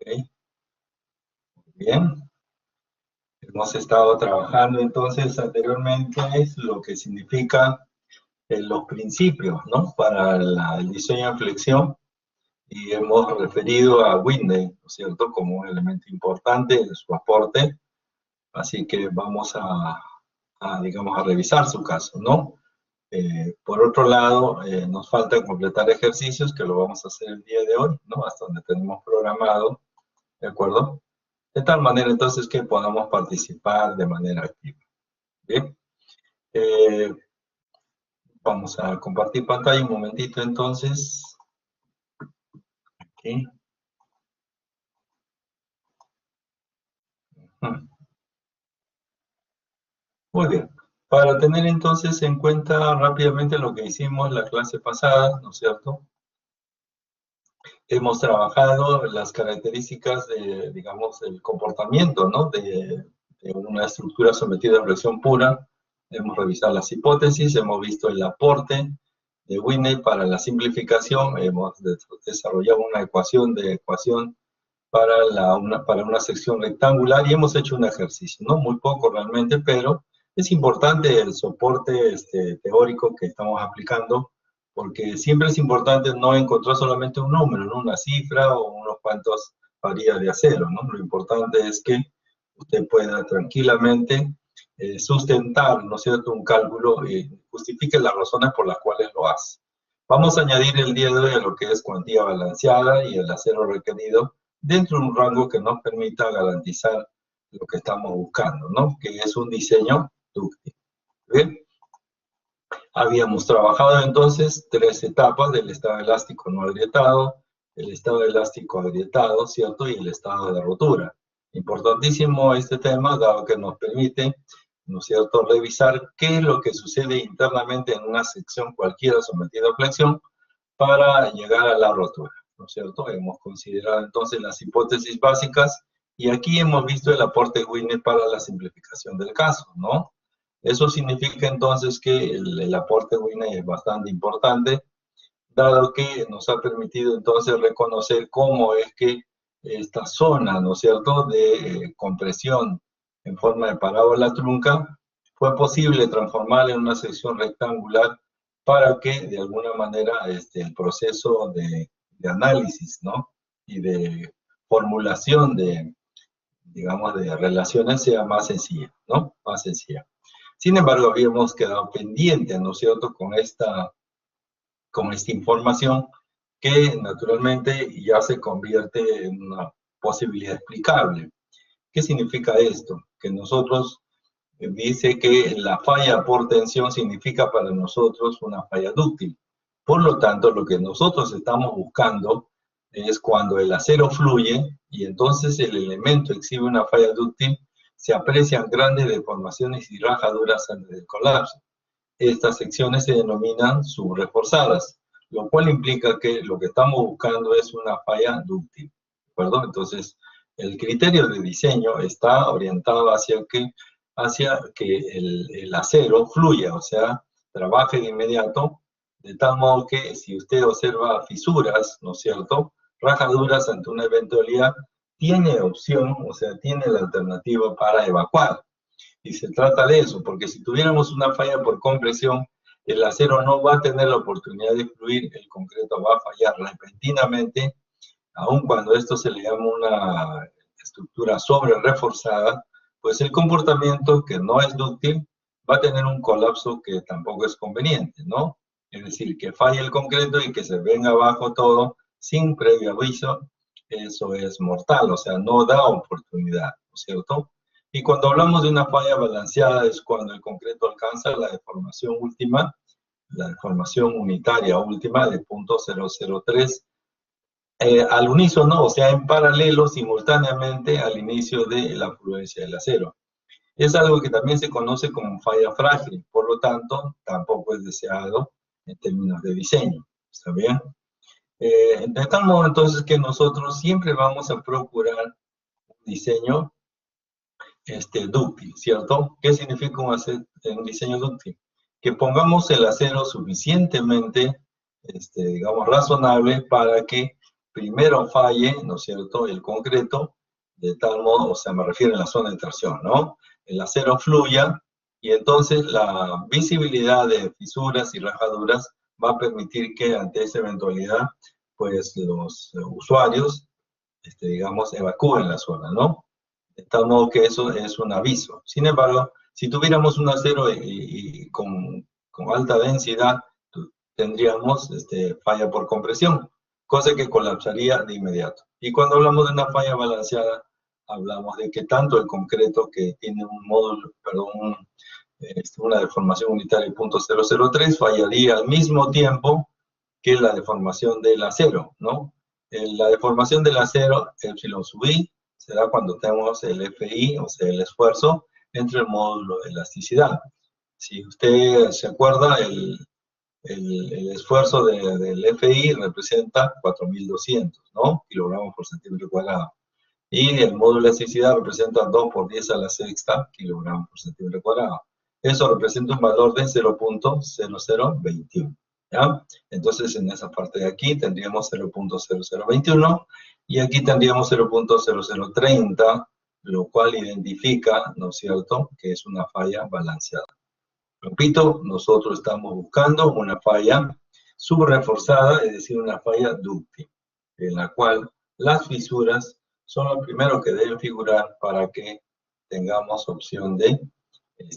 ¿Ok? Bien. Hemos estado trabajando entonces anteriormente lo que significa los principios, ¿no? Para el diseño de flexión, y hemos referido a Whitney, ¿no es cierto?, como un elemento importante de su aporte. Así que vamos digamos, a revisar su caso, ¿no? Por otro lado, nos falta completar ejercicios que lo vamos a hacer el día de hoy, ¿no? Hasta donde tenemos programado, ¿de acuerdo? De tal manera entonces que podamos participar de manera activa. Bien. Vamos a compartir pantalla un momentito entonces. Aquí. Muy bien. Para tener entonces en cuenta rápidamente lo que hicimos la clase pasada, ¿no es cierto? Hemos trabajado las características de, digamos, el comportamiento, ¿no? De una estructura sometida a presión pura. Hemos revisado las hipótesis, hemos visto el aporte de Whitney para la simplificación, hemos desarrollado una ecuación para una sección rectangular y hemos hecho un ejercicio, ¿no? Muy poco realmente, pero es importante el soporte teórico que estamos aplicando, porque siempre es importante no encontrar solamente un número, ¿no? Una cifra o unos cuantos varillas de acero, ¿no? Lo importante es que usted pueda tranquilamente sustentar, ¿no es cierto?, un cálculo y justifique las razones por las cuales lo hace. Vamos a añadir el día de hoy a lo que es cuantía balanceada y el acero requerido dentro de un rango que nos permita garantizar lo que estamos buscando, ¿no? Que es un diseño dúctil. ¿Bien? Habíamos trabajado entonces 3 etapas del estado elástico no agrietado, el estado elástico agrietado, ¿cierto? Y el estado de rotura. Importantísimo este tema, dado que nos permite, ¿no es cierto?, revisar qué es lo que sucede internamente en una sección cualquiera sometida a flexión para llegar a la rotura, ¿no es cierto? Hemos considerado entonces las hipótesis básicas y aquí hemos visto el aporte de Whitney para la simplificación del caso, ¿no? Eso significa entonces que el aporte de Whitney es bastante importante, dado que nos ha permitido entonces reconocer cómo es que esta zona, ¿no es cierto?, de compresión en forma de parábola trunca, fue posible transformarla en una sección rectangular para que de alguna manera el proceso de análisis, ¿no?, y de formulación de, digamos, de relaciones sea más sencilla, ¿no?, más sencilla. Sin embargo, habíamos quedado pendientes, ¿no es cierto?, con esta información que naturalmente ya se convierte en una posibilidad explicable. ¿Qué significa esto? Que nosotros, dice que la falla por tensión significa para nosotros una falla dúctil. Por lo tanto, lo que nosotros estamos buscando es cuando el acero fluye y entonces el elemento exhibe una falla dúctil, se aprecian grandes deformaciones y rajaduras antes del colapso. Estas secciones se denominan subreforzadas, lo cual implica que lo que estamos buscando es una falla dúctil, ¿de acuerdo? Entonces, el criterio de diseño está orientado hacia que el acero fluya, o sea, trabaje de inmediato, de tal modo que si usted observa fisuras, ¿no es cierto?, rajaduras ante una eventualidad, tiene opción, o sea, tiene la alternativa para evacuar. Y se trata de eso, porque si tuviéramos una falla por compresión, el acero no va a tener la oportunidad de fluir, el concreto va a fallar repentinamente, aun cuando esto se le llama una estructura sobre reforzada, pues el comportamiento que no es dúctil va a tener un colapso que tampoco es conveniente, ¿no? Es decir, que falle el concreto y que se venga abajo todo sin previo aviso, eso es mortal, o sea, no da oportunidad, ¿no es cierto? Y cuando hablamos de una falla balanceada es cuando el concreto alcanza la deformación última, la deformación unitaria última de 0.003 al unísono, o sea, en paralelo, simultáneamente al inicio de la fluencia del acero. Es algo que también se conoce como falla frágil, por lo tanto, tampoco es deseado en términos de diseño, ¿está bien? De tal modo, entonces, que nosotros siempre vamos a procurar un diseño dúctil, ¿cierto? ¿Qué significa un diseño dúctil? Que pongamos el acero suficientemente, digamos, razonable para que primero falle, ¿no es cierto?, el concreto, de tal modo, o sea, me refiero a la zona de tracción, ¿no? El acero fluya, y entonces la visibilidad de fisuras y rajaduras va a permitir que ante esa eventualidad, pues los usuarios, digamos, evacúen la zona, ¿no? De tal modo que eso es un aviso. Sin embargo, si tuviéramos un acero con alta densidad, tendríamos falla por compresión, cosa que colapsaría de inmediato. Y cuando hablamos de una falla balanceada, hablamos de que tanto el concreto, que tiene un módulo, perdón, una deformación unitaria de 0.003, fallaría al mismo tiempo que la deformación del acero, ¿no? La deformación del acero, epsilon sub i, será cuando tenemos el FI, o sea, el esfuerzo, entre el módulo de elasticidad. Si usted se acuerda, el esfuerzo del FI representa 4.200, ¿no?, kilogramos por centímetro cuadrado. Y el módulo de elasticidad representa 2 por 10 a la sexta kilogramos por centímetro cuadrado. Eso representa un valor de 0.0021. ¿Ya? Entonces, en esa parte de aquí tendríamos 0.0021 y aquí tendríamos 0.0030, lo cual identifica, ¿no es cierto?, que es una falla balanceada. Repito, nosotros estamos buscando una falla subreforzada, es decir, una falla dúctil, en la cual las fisuras son lo primero que deben figurar para que tengamos opción de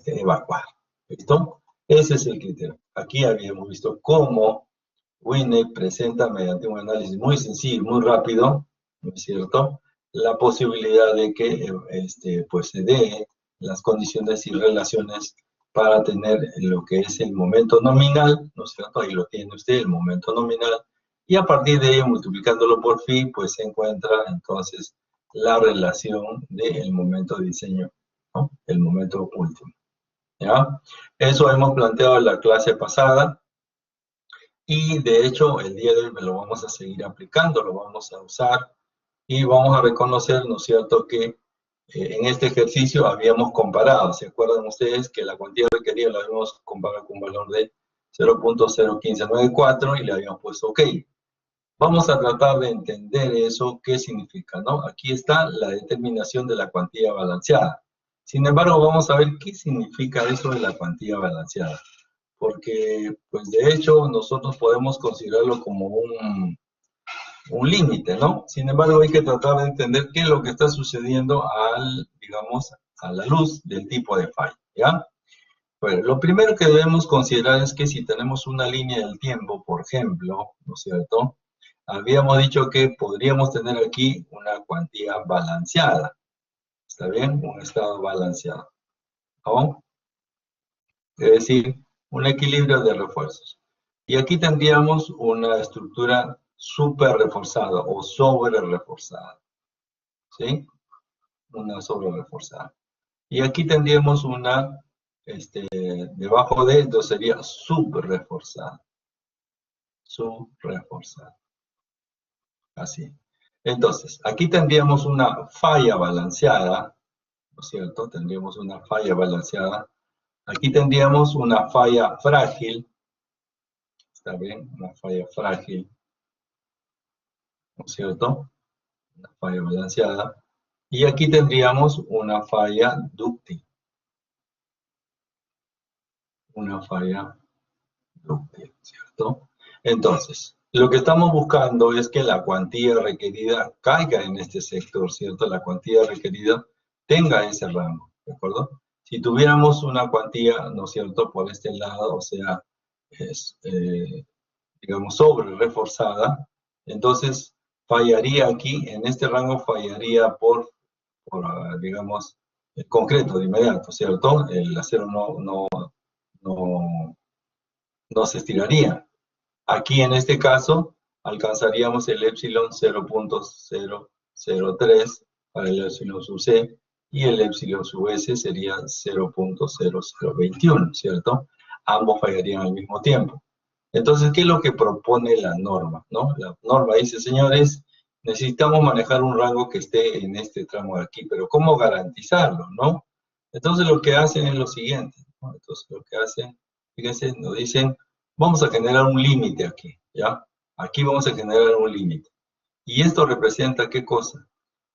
evacuar. ¿Listo? Ese es el criterio. Aquí habíamos visto cómo Winner presenta, mediante un análisis muy sencillo, muy rápido, ¿no es cierto?, la posibilidad de que pues se dé las condiciones y relaciones para tener lo que es el momento nominal, ¿no es cierto? Ahí lo tiene usted, el momento nominal, y a partir de ello, multiplicándolo por phi, pues se encuentra entonces la relación del momento de diseño, ¿no?, el momento último. ¿Ya? Eso hemos planteado en la clase pasada, y de hecho el día de hoy lo vamos a seguir aplicando, lo vamos a usar, y vamos a reconocer, ¿no es cierto?, que en este ejercicio habíamos comparado. ¿Se acuerdan ustedes que la cuantía requerida la habíamos comparado con un valor de 0.01594 y le habíamos puesto OK? Vamos a tratar de entender eso, qué significa, ¿no? Aquí está la determinación de la cuantía balanceada. Sin embargo, vamos a ver qué significa eso de la cuantía balanceada. Porque, pues de hecho, nosotros podemos considerarlo como un límite, ¿no? Sin embargo, hay que tratar de entender qué es lo que está sucediendo digamos, a la luz del tipo de falla, ¿ya? Bueno, lo primero que debemos considerar es que si tenemos una línea del tiempo, por ejemplo, ¿no es cierto?, habíamos dicho que podríamos tener aquí una cuantía balanceada, ¿está bien? Un estado balanceado, ¿no? Es decir, un equilibrio de refuerzos. Y aquí tendríamos una estructura súper reforzada o sobre reforzada, ¿sí? Una sobre reforzada. Y aquí tendríamos una, debajo de esto sería subreforzada. Subreforzada. Así. Entonces, aquí tendríamos una falla balanceada, ¿no es cierto? Tendríamos una falla balanceada. Aquí tendríamos una falla frágil. ¿Está bien? Una falla frágil, ¿no es cierto? Una falla balanceada. Y aquí tendríamos una falla dúctil. Una falla dúctil, ¿cierto? Entonces, lo que estamos buscando es que la cuantía requerida caiga en este sector, ¿cierto? La cuantía requerida tenga ese rango, ¿de acuerdo? Si tuviéramos una cuantía, ¿no es cierto?, por este lado, o sea, digamos, sobre reforzada, entonces fallaría aquí, en este rango fallaría por digamos, el concreto de inmediato, ¿cierto? El acero no se estiraría. Aquí en este caso alcanzaríamos el epsilon 0.003 para el epsilon sub c, y el epsilon sub s sería 0.0021, ¿cierto? Ambos fallarían al mismo tiempo. Entonces, ¿qué es lo que propone la norma, no? La norma dice, señores, necesitamos manejar un rango que esté en este tramo de aquí, pero ¿cómo garantizarlo, no? Entonces, lo que hacen es lo siguiente, ¿no? Entonces, lo que hacen, fíjense, nos dicen, vamos a generar un límite aquí, ¿ya? Aquí vamos a generar un límite. Y esto representa, ¿qué cosa?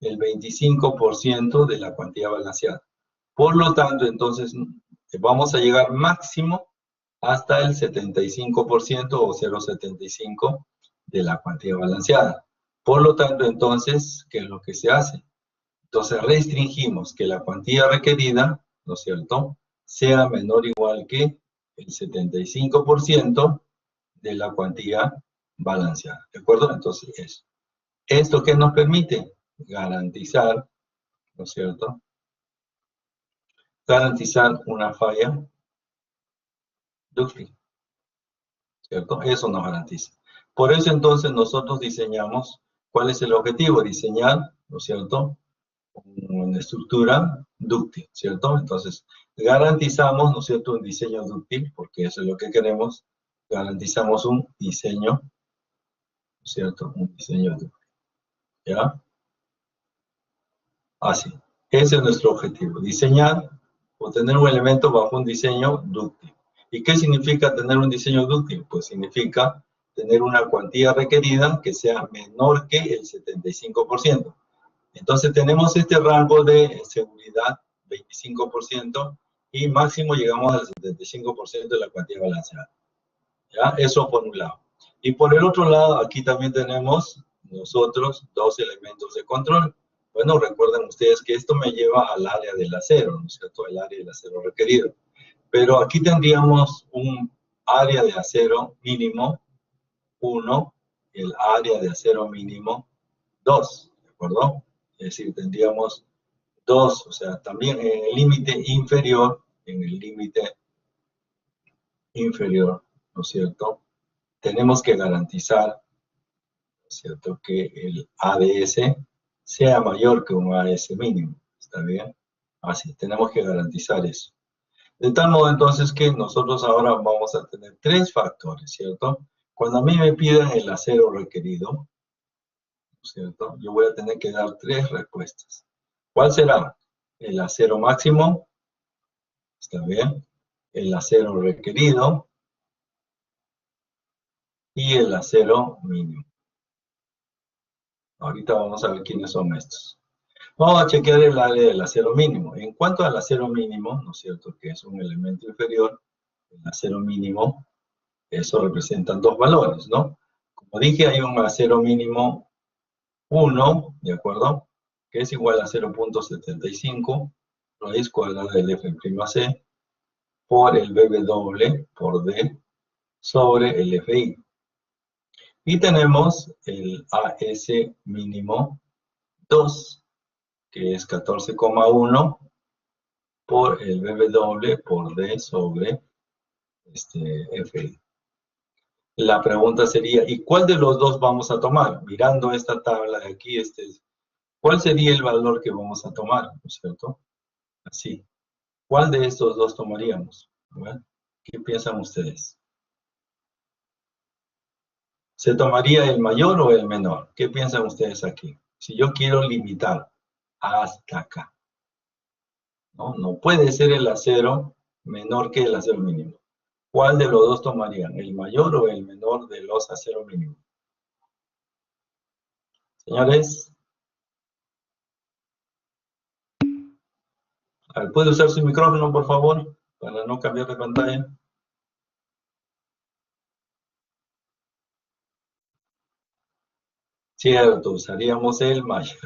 El 25% de la cuantía balanceada. Por lo tanto, entonces, vamos a llegar máximo hasta el 75% o 0,75 de la cuantía balanceada. Por lo tanto, entonces, ¿qué es lo que se hace? Entonces, restringimos que la cuantía requerida, ¿no es cierto?, sea menor o igual que el 75% de la cuantía balanceada. ¿De acuerdo? Entonces, eso. ¿Esto qué nos permite? Garantizar, ¿no es cierto?, garantizar una falla ductil, ¿cierto? Eso nos garantiza. Por eso entonces nosotros diseñamos, ¿cuál es el objetivo? Diseñar, ¿no es cierto?, una estructura dúctil, ¿cierto? Entonces, garantizamos, ¿no es cierto?, un diseño dúctil, porque eso es lo que queremos, garantizamos un diseño, ¿no es cierto?, un diseño dúctil, ¿ya? Así. Ese es nuestro objetivo, diseñar o tener un elemento bajo un diseño dúctil. ¿Y qué significa tener un diseño dúctil? Pues significa tener una cuantía requerida que sea menor que el 75%. Entonces tenemos este rango de seguridad, 25%, y máximo llegamos al 75% de la cuantía balanceada. ¿Ya? Eso por un lado. Y por el otro lado, aquí también tenemos nosotros dos elementos de control. Bueno, recuerden ustedes que esto me lleva al área del acero, ¿no es cierto? El área del acero requerido. Pero aquí tendríamos un área de acero mínimo 1, el área de acero mínimo 2, ¿de acuerdo? Es decir, tendríamos 2, o sea, también en el límite inferior, ¿no es cierto?, tenemos que garantizar, ¿no es cierto?, que el ADS sea mayor que un AS mínimo, ¿está bien? Así, tenemos que garantizar eso. De tal modo entonces que nosotros ahora vamos a tener tres factores, ¿cierto? Cuando a mí me pidan el acero requerido, ¿no es cierto?, yo voy a tener que dar tres respuestas. ¿Cuál será? El acero máximo, ¿está bien?, el acero requerido y el acero mínimo. Ahorita vamos a ver quiénes son estos. Vamos a chequear el área del acero mínimo. En cuanto al acero mínimo, ¿no es cierto?, que es un elemento inferior, el acero mínimo, eso representan dos valores, ¿no? Como dije, hay un acero mínimo 1, ¿de acuerdo?, que es igual a 0.75 raíz cuadrada del F'C por el BW por D sobre el FI. Y tenemos el AS mínimo 2, que es 14,1 por el BW por D sobre FI. La pregunta sería, ¿y cuál de los dos vamos a tomar? Mirando esta tabla de aquí, ¿cuál sería el valor que vamos a tomar? ¿No es cierto? Así. ¿Cuál de estos dos tomaríamos? ¿Bueno? ¿Qué piensan ustedes? ¿Se tomaría el mayor o el menor? ¿Qué piensan ustedes aquí? Si yo quiero limitar hasta acá, ¿no? No puede ser el acero menor que el acero mínimo. ¿Cuál de los dos tomarían? ¿El mayor o el menor de los aceros mínimos? Señores, a ver, ¿puede usar su micrófono, por favor? Para no cambiar de pantalla. Cierto, usaríamos el mayor.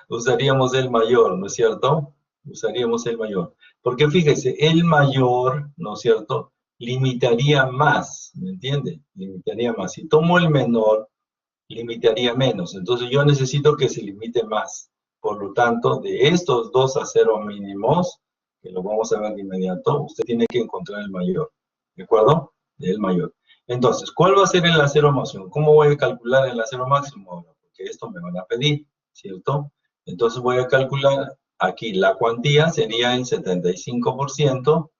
Usaríamos el mayor, ¿no es cierto? Usaríamos el mayor. Porque fíjese, el mayor, ¿no es cierto?, limitaría más, ¿me entiende? Limitaría más. Si tomo el menor, limitaría menos. Entonces yo necesito que se limite más. Por lo tanto, de estos dos aceros mínimos, que lo vamos a ver de inmediato, usted tiene que encontrar el mayor. ¿De acuerdo? El mayor. Entonces, ¿cuál va a ser el acero máximo? ¿Cómo voy a calcular el acero máximo ahora? Porque esto me van a pedir, ¿cierto? Entonces voy a calcular aquí la cuantía, sería el 75%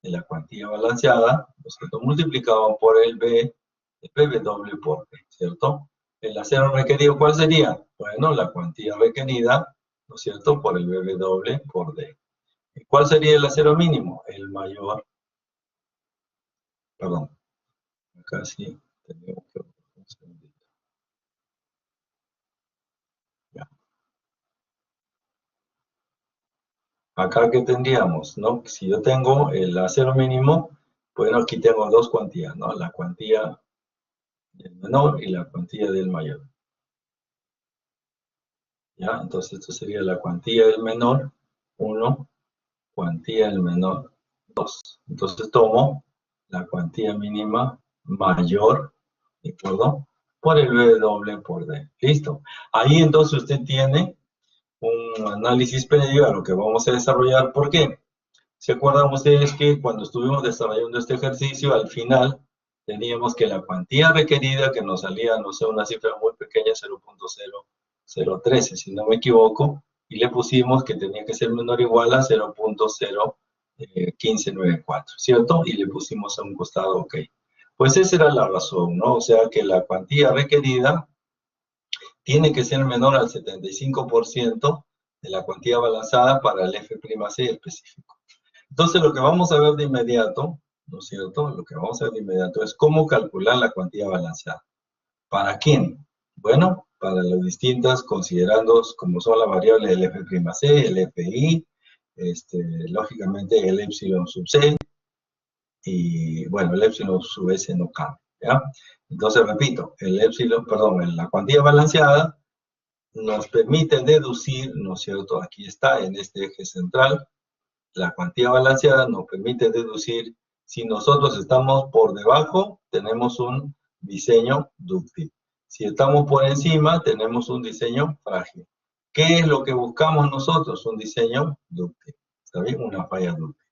de la cuantía balanceada, ¿no es cierto?, multiplicado por el B, el PW por B, ¿cierto? El acero requerido, ¿cuál sería? Bueno, la cuantía requerida, ¿no es cierto?, por el BW por D. ¿Y cuál sería el acero mínimo? El mayor, perdón, acá sí tenemos que... Un segundito. acá que tendríamos, ¿no? Si yo tengo el acero mínimo, bueno, aquí tengo dos cuantías, ¿no? La cuantía del menor y la cuantía del mayor. ¿Ya? Entonces esto sería la cuantía del menor, 1, cuantía del menor, 2. Entonces tomo la cuantía mínima mayor, ¿de acuerdo? Por el B doble por D. Listo. Ahí entonces usted tiene un análisis previo a lo que vamos a desarrollar. ¿Por qué? ¿Se acuerdan ustedes que cuando estuvimos desarrollando este ejercicio, al final teníamos que la cuantía requerida, que nos salía, no sé, una cifra muy pequeña, 0.0013, si no me equivoco, y le pusimos que tenía que ser menor o igual a 0.01594, ¿cierto? Y le pusimos a un costado OK. Pues esa era la razón, ¿no? O sea que la cuantía requerida tiene que ser menor al 75% de la cuantía balanzada para el F'C específico. Entonces, lo que vamos a ver de inmediato, ¿no es cierto? Lo que vamos a ver de inmediato es cómo calcular la cuantía balanceada. ¿Para quién? Bueno, para las distintas, considerando como son las variables del F'C, el Fi, lógicamente el epsilon sub c, y bueno, el epsilon sub s no cambia, ¿ya? Entonces, repito, la cuantía balanceada nos permite deducir, ¿no es cierto? Aquí está, en este eje central, la cuantía balanceada nos permite deducir si nosotros estamos por debajo, tenemos un diseño dúctil. Si estamos por encima, tenemos un diseño frágil. ¿Qué es lo que buscamos nosotros? Un diseño dúctil. ¿Está bien? Una falla dúctil.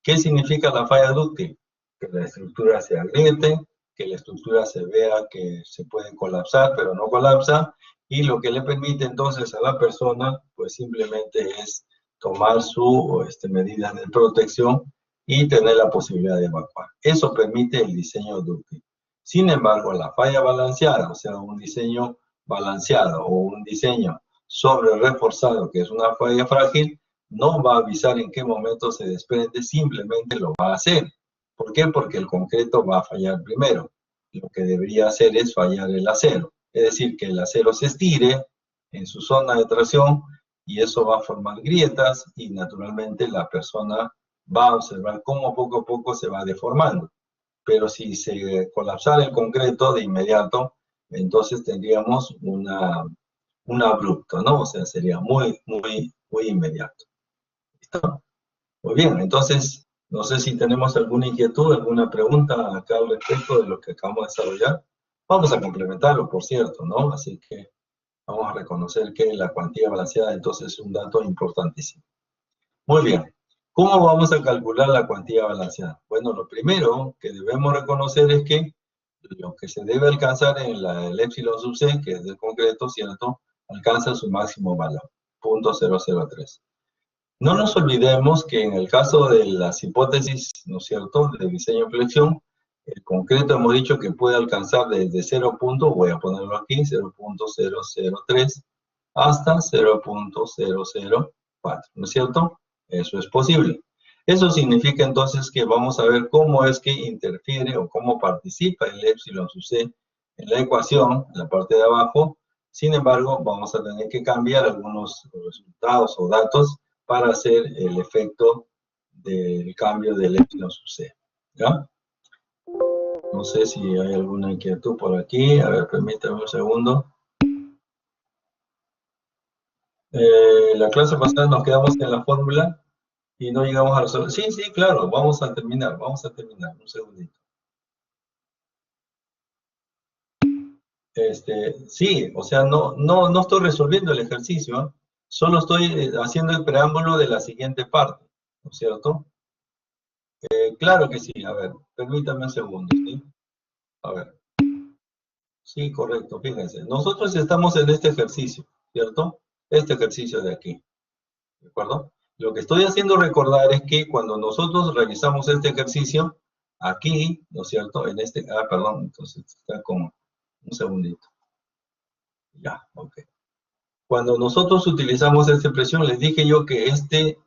¿Qué significa la falla dúctil? Que la estructura se agriete, que la estructura se vea que se puede colapsar, pero no colapsa, y lo que le permite entonces a la persona, pues simplemente es tomar sus medidas de protección y tener la posibilidad de evacuar. Eso permite el diseño dúctil. Sin embargo, la falla balanceada, o sea, un diseño balanceado o un diseño sobre reforzado, que es una falla frágil, no va a avisar en qué momento se desprende, simplemente lo va a hacer. ¿Por qué? Porque el concreto va a fallar primero. Lo que debería hacer es fallar el acero. Es decir, que el acero se estire en su zona de tracción y eso va a formar grietas y naturalmente la persona va a observar cómo poco a poco se va deformando. Pero si se colapsara el concreto de inmediato, entonces tendríamos un abrupto, ¿no? O sea, sería muy inmediato. ¿Listo? Muy bien, entonces, no sé si tenemos alguna inquietud, alguna pregunta acá al respecto de lo que acabamos de desarrollar. Vamos a complementarlo, por cierto, ¿no? Así que vamos a reconocer que la cuantía balanceada entonces es un dato importantísimo. Muy bien. ¿Cómo vamos a calcular la cuantía balanceada? Bueno, lo primero que debemos reconocer es que lo que se debe alcanzar en el epsilon sub c, que es del concreto, ¿cierto? Alcanza su máximo valor, 0.003. No nos olvidemos que en el caso de las hipótesis, ¿no es cierto?, de diseño en flexión, el concreto hemos dicho que puede alcanzar desde 0. Voy a ponerlo aquí, 0.003 hasta 0.004, ¿no es cierto? Eso es posible. Eso significa entonces que vamos a ver cómo es que interfiere o cómo participa el epsilon sub c en la ecuación, en la parte de abajo. Sin embargo, vamos a tener que cambiar algunos resultados o datos para hacer el efecto del cambio del epsilon sub c. ¿Ya? No sé si hay alguna inquietud por aquí. A ver, permítame un segundo. La clase pasada nos quedamos en la fórmula y no llegamos a resolver. Sí, sí, claro, vamos a terminar, un segundito. Sí, o sea, no estoy resolviendo el ejercicio, ¿eh? Solo estoy haciendo el preámbulo de la siguiente parte, ¿no es cierto? Claro que sí, a ver, permítame un segundo, ¿sí? A ver. Sí, correcto, fíjense. Nosotros estamos en este ejercicio, ¿cierto? Este ejercicio de aquí, ¿de acuerdo? Lo que estoy haciendo recordar es que cuando nosotros realizamos este ejercicio, aquí, ¿no es cierto? Perdón, entonces está como un segundito. Ya, ok. Cuando nosotros utilizamos esta expresión, les dije yo que este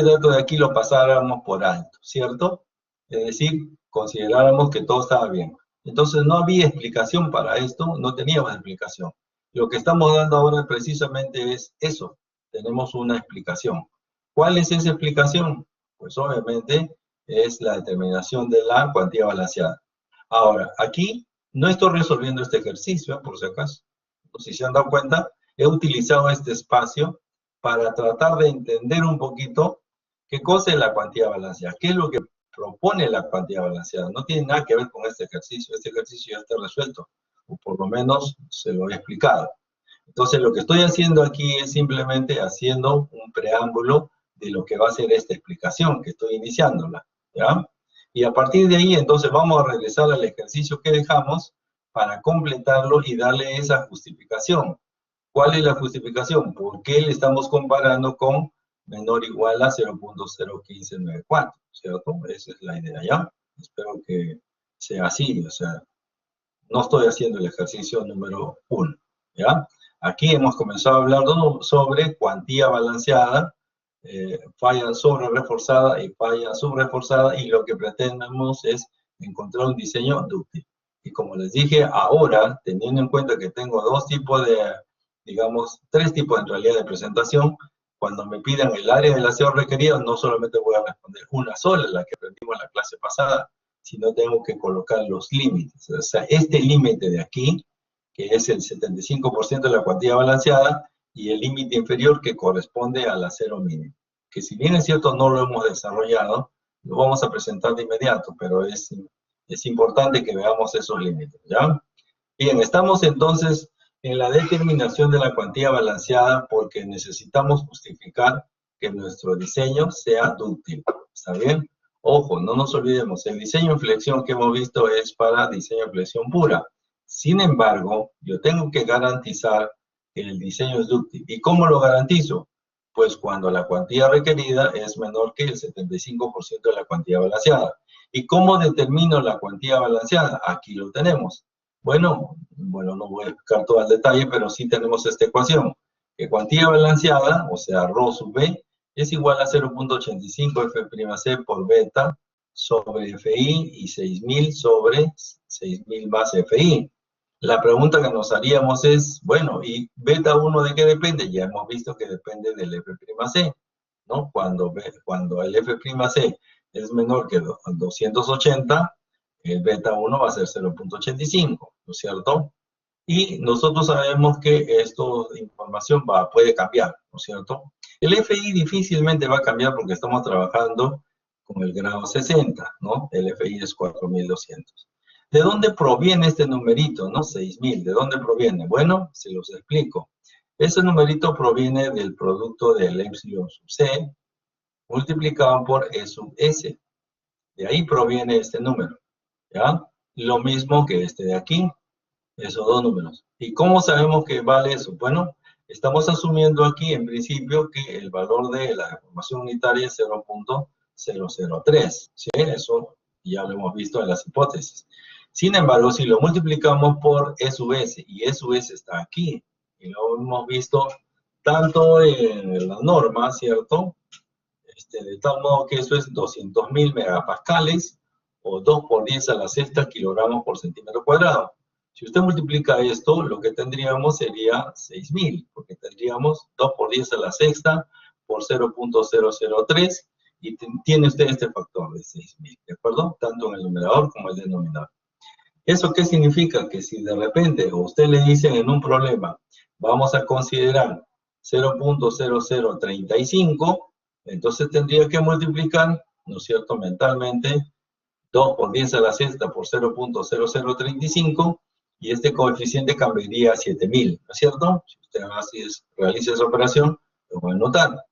dato de aquí lo pasáramos por alto, ¿cierto? Es decir, consideráramos que todo estaba bien. Entonces no había explicación para esto, no teníamos explicación. Lo que estamos dando ahora precisamente es eso, tenemos una explicación. ¿Cuál es esa explicación? Pues obviamente es la determinación de la cuantía balanceada. Ahora, aquí no estoy resolviendo este ejercicio, por si acaso. Si se han dado cuenta, he utilizado este espacio para tratar de entender un poquito qué cosa es la cuantía balanceada, qué es lo que propone la cuantía balanceada. No tiene nada que ver con este ejercicio. Este ejercicio ya está resuelto, o por lo menos se lo he explicado. Entonces, lo que estoy haciendo aquí es simplemente haciendo un preámbulo de lo que va a ser esta explicación, que estoy iniciándola, ¿ya? Y a partir de ahí, entonces, vamos a regresar al ejercicio que dejamos para completarlo y darle esa justificación. ¿Cuál es la justificación? ¿Por qué le estamos comparando con menor o igual a 0.01594? ¿Cierto? Esa es la idea, ¿ya? Espero que sea así, o sea, no estoy haciendo el ejercicio número 1, ¿ya? Aquí hemos comenzado hablando sobre cuantía balanceada, falla sobre reforzada y falla subreforzada, y lo que pretendemos es encontrar un diseño dúctil. Y como les dije, ahora, teniendo en cuenta que tengo dos tipos de, digamos, tres tipos en realidad de presentación, cuando me pidan el área del aseo requerido, no solamente voy a responder una sola, la que aprendimos en la clase pasada, sino tengo que colocar los límites. O sea, este límite de aquí, que es el 75% de la cuantía balanceada, y el límite inferior que corresponde al acero mínimo. Que si bien es cierto no lo hemos desarrollado, lo vamos a presentar de inmediato, pero es importante que veamos esos límites, ¿ya? Bien, estamos entonces en la determinación de la cuantía balanceada porque necesitamos justificar que nuestro diseño sea dúctil. ¿Está bien? Ojo, no nos olvidemos, el diseño en flexión que hemos visto es para diseño en flexión pura. Sin embargo, yo tengo que garantizar que el diseño es dúctil. ¿Y cómo lo garantizo? Pues cuando la cuantía requerida es menor que el 75% de la cuantía balanceada. ¿Y cómo determino la cuantía balanceada? Aquí lo tenemos. Bueno, no voy a explicar todo el detalle, pero sí tenemos esta ecuación, que cuantía balanceada, o sea, ρ sub b, es igual a 0.85 F'C por beta sobre Fi y 6.000 sobre 6.000 más Fi. La pregunta que nos haríamos es, bueno, ¿y beta 1 de qué depende? Ya hemos visto que depende del F'C, ¿no? Cuando el F'C es menor que 280, el beta 1 va a ser 0.85, ¿no es cierto? Y nosotros sabemos que esta información puede cambiar, ¿no es cierto? El FI difícilmente va a cambiar porque estamos trabajando con el grado 60, ¿no? El FI es 4.200. ¿De dónde proviene este numerito, no? 6.000, ¿de dónde proviene? Bueno, se los explico. Ese numerito proviene del producto del epsilon sub c multiplicado por E sub s. De ahí proviene este número, ¿ya? Lo mismo que este de aquí, esos dos números. ¿Y cómo sabemos que vale eso? Bueno, estamos asumiendo aquí en principio que el valor de la deformación unitaria es 0.003, ¿sí? Eso ya lo hemos visto en las hipótesis. Sin embargo, si lo multiplicamos por E sub s, y E sub s está aquí, y lo hemos visto tanto en la norma, ¿cierto? De tal modo que eso es 200.000 megapascales, o 2 por 10 a la sexta kilogramos por centímetro cuadrado. Si usted multiplica esto, lo que tendríamos sería 6.000, porque tendríamos 2 por 10 a la sexta por 0.003, y tiene usted este factor de 6.000, ¿de acuerdo? Tanto en el numerador como en el denominador. ¿Eso qué significa? Que si de repente a usted le dicen en un problema, vamos a considerar 0.0035, entonces tendría que multiplicar, ¿no es cierto?, mentalmente, 2 por 10 a la sexta por 0.0035, y este coeficiente cambiaría a 7.000, ¿no es cierto? Si usted realiza esa operación, lo va a notar.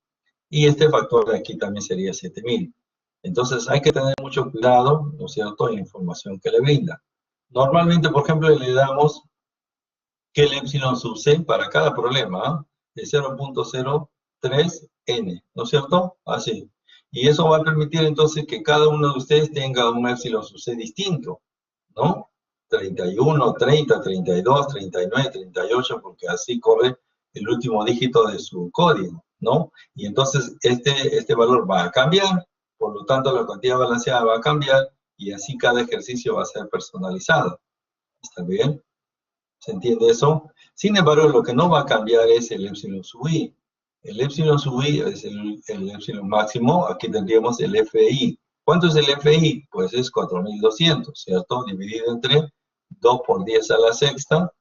Y este factor de aquí también sería 7.000. Entonces hay que tener mucho cuidado, ¿no es cierto?, en la información que le brinda. Normalmente, por ejemplo, le damos que el epsilon sub c para cada problema es 0.03n, ¿no es cierto? Así. Y eso va a permitir entonces que cada uno de ustedes tenga un epsilon sub c distinto, ¿no? 31, 30, 32, 39, 38, porque así corre el último dígito de su código, ¿no? Y entonces este valor va a cambiar, por lo tanto la cuantía balanceada va a cambiar, y así cada ejercicio va a ser personalizado. ¿Está bien? ¿Se entiende eso? Sin embargo, lo que no va a cambiar es el epsilon sub i. El épsilon sub i es el épsilon máximo, aquí tendríamos el FI. ¿Cuánto es el FI? Pues es 4200, ¿cierto? Dividido entre 2 por 10 a la sexta,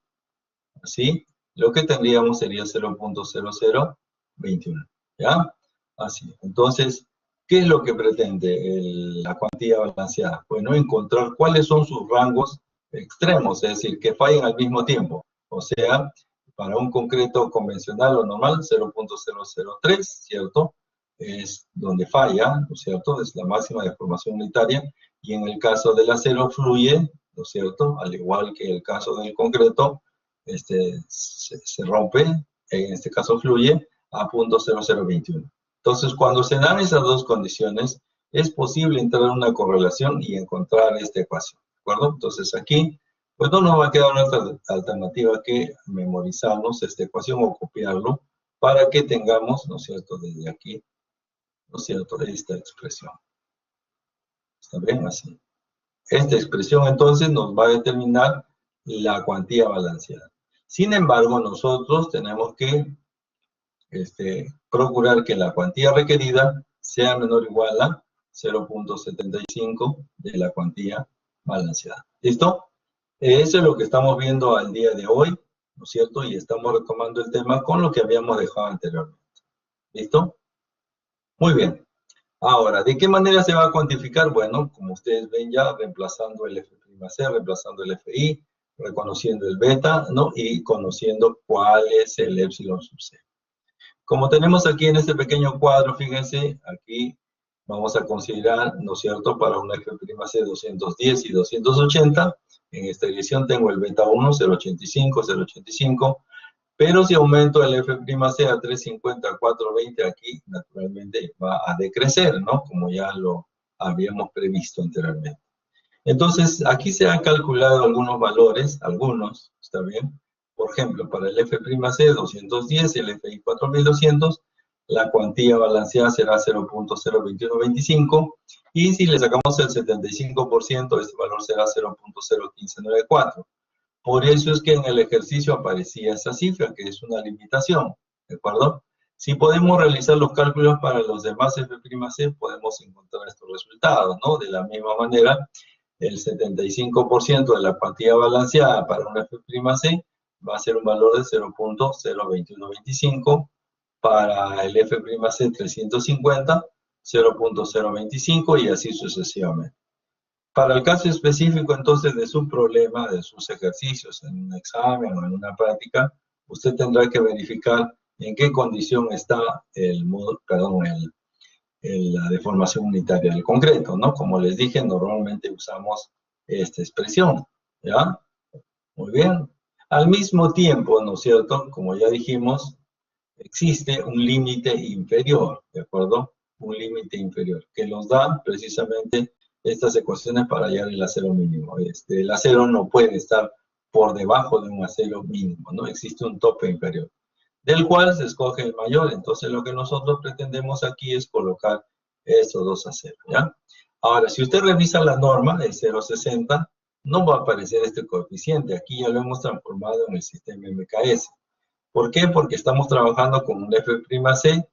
así. Lo que tendríamos sería 0.0021, ¿ya? Así. Entonces, ¿qué es lo que pretende la cuantía balanceada? Bueno, encontrar cuáles son sus rangos extremos, es decir, que fallen al mismo tiempo. O sea, para un concreto convencional o normal, 0.003, ¿cierto? Es donde falla, ¿no es cierto? Es la máxima deformación unitaria. Y en el caso del acero fluye, ¿no es cierto? Al igual que el caso del concreto, se rompe, en este caso fluye, a 0.0021. Entonces, cuando se dan esas dos condiciones, es posible entrar en una correlación y encontrar esta ecuación, ¿de acuerdo? Entonces, aquí, pues no nos va a quedar otra alternativa que memorizarnos esta ecuación o copiarlo para que tengamos, ¿no es cierto?, desde aquí, ¿no es cierto?, esta expresión. ¿Está bien? Así. Esta expresión, entonces, nos va a determinar la cuantía balanceada. Sin embargo, nosotros tenemos que procurar que la cuantía requerida sea menor o igual a 0.75 de la cuantía balanceada. ¿Listo? Eso es lo que estamos viendo al día de hoy, ¿no es cierto? Y estamos retomando el tema con lo que habíamos dejado anteriormente. ¿Listo? Muy bien. Ahora, ¿de qué manera se va a cuantificar? Bueno, como ustedes ven ya, reemplazando el F'C, reemplazando el FI, reconociendo el beta, ¿no? Y conociendo cuál es el épsilon sub c. Como tenemos aquí en este pequeño cuadro, fíjense, aquí vamos a considerar, ¿no es cierto?, para una F'C 210 y 280. En esta edición tengo el beta 1, 0.85, 0.85. Pero si aumento el F'C a 350, 420, aquí naturalmente va a decrecer, ¿no? Como ya lo habíamos previsto anteriormente. Entonces, aquí se han calculado algunos valores, algunos, ¿está bien? Por ejemplo, para el F'C 210 y el FI 4200, la cuantía balanceada será 0.02125, y si le sacamos el 75%, este valor será 0.01594. Por eso es que en el ejercicio aparecía esa cifra, que es una limitación, ¿de acuerdo? Si podemos realizar los cálculos para los demás F'C, podemos encontrar estos resultados, ¿no? De la misma manera, el 75% de la cuantía balanceada para una F'C va a ser un valor de 0.02125, para el F'C 350, 0.025 y así sucesivamente. Para el caso específico, entonces, de su problema, de sus ejercicios en un examen o en una práctica, usted tendrá que verificar en qué condición está la deformación unitaria del concreto, ¿no? Como les dije, normalmente usamos esta expresión, ¿ya? Muy bien. Al mismo tiempo, ¿no es cierto?, como ya dijimos, existe un límite inferior, ¿de acuerdo? Un límite inferior, que nos da precisamente estas ecuaciones para hallar el acero mínimo. El acero no puede estar por debajo de un acero mínimo, ¿no? Existe un tope inferior, del cual se escoge el mayor. Entonces, lo que nosotros pretendemos aquí es colocar estos dos aceros, ¿ya? Ahora, si usted revisa la norma, el 0.60, no va a aparecer este coeficiente. Aquí ya lo hemos transformado en el sistema MKS. ¿Por qué? Porque estamos trabajando con un F'C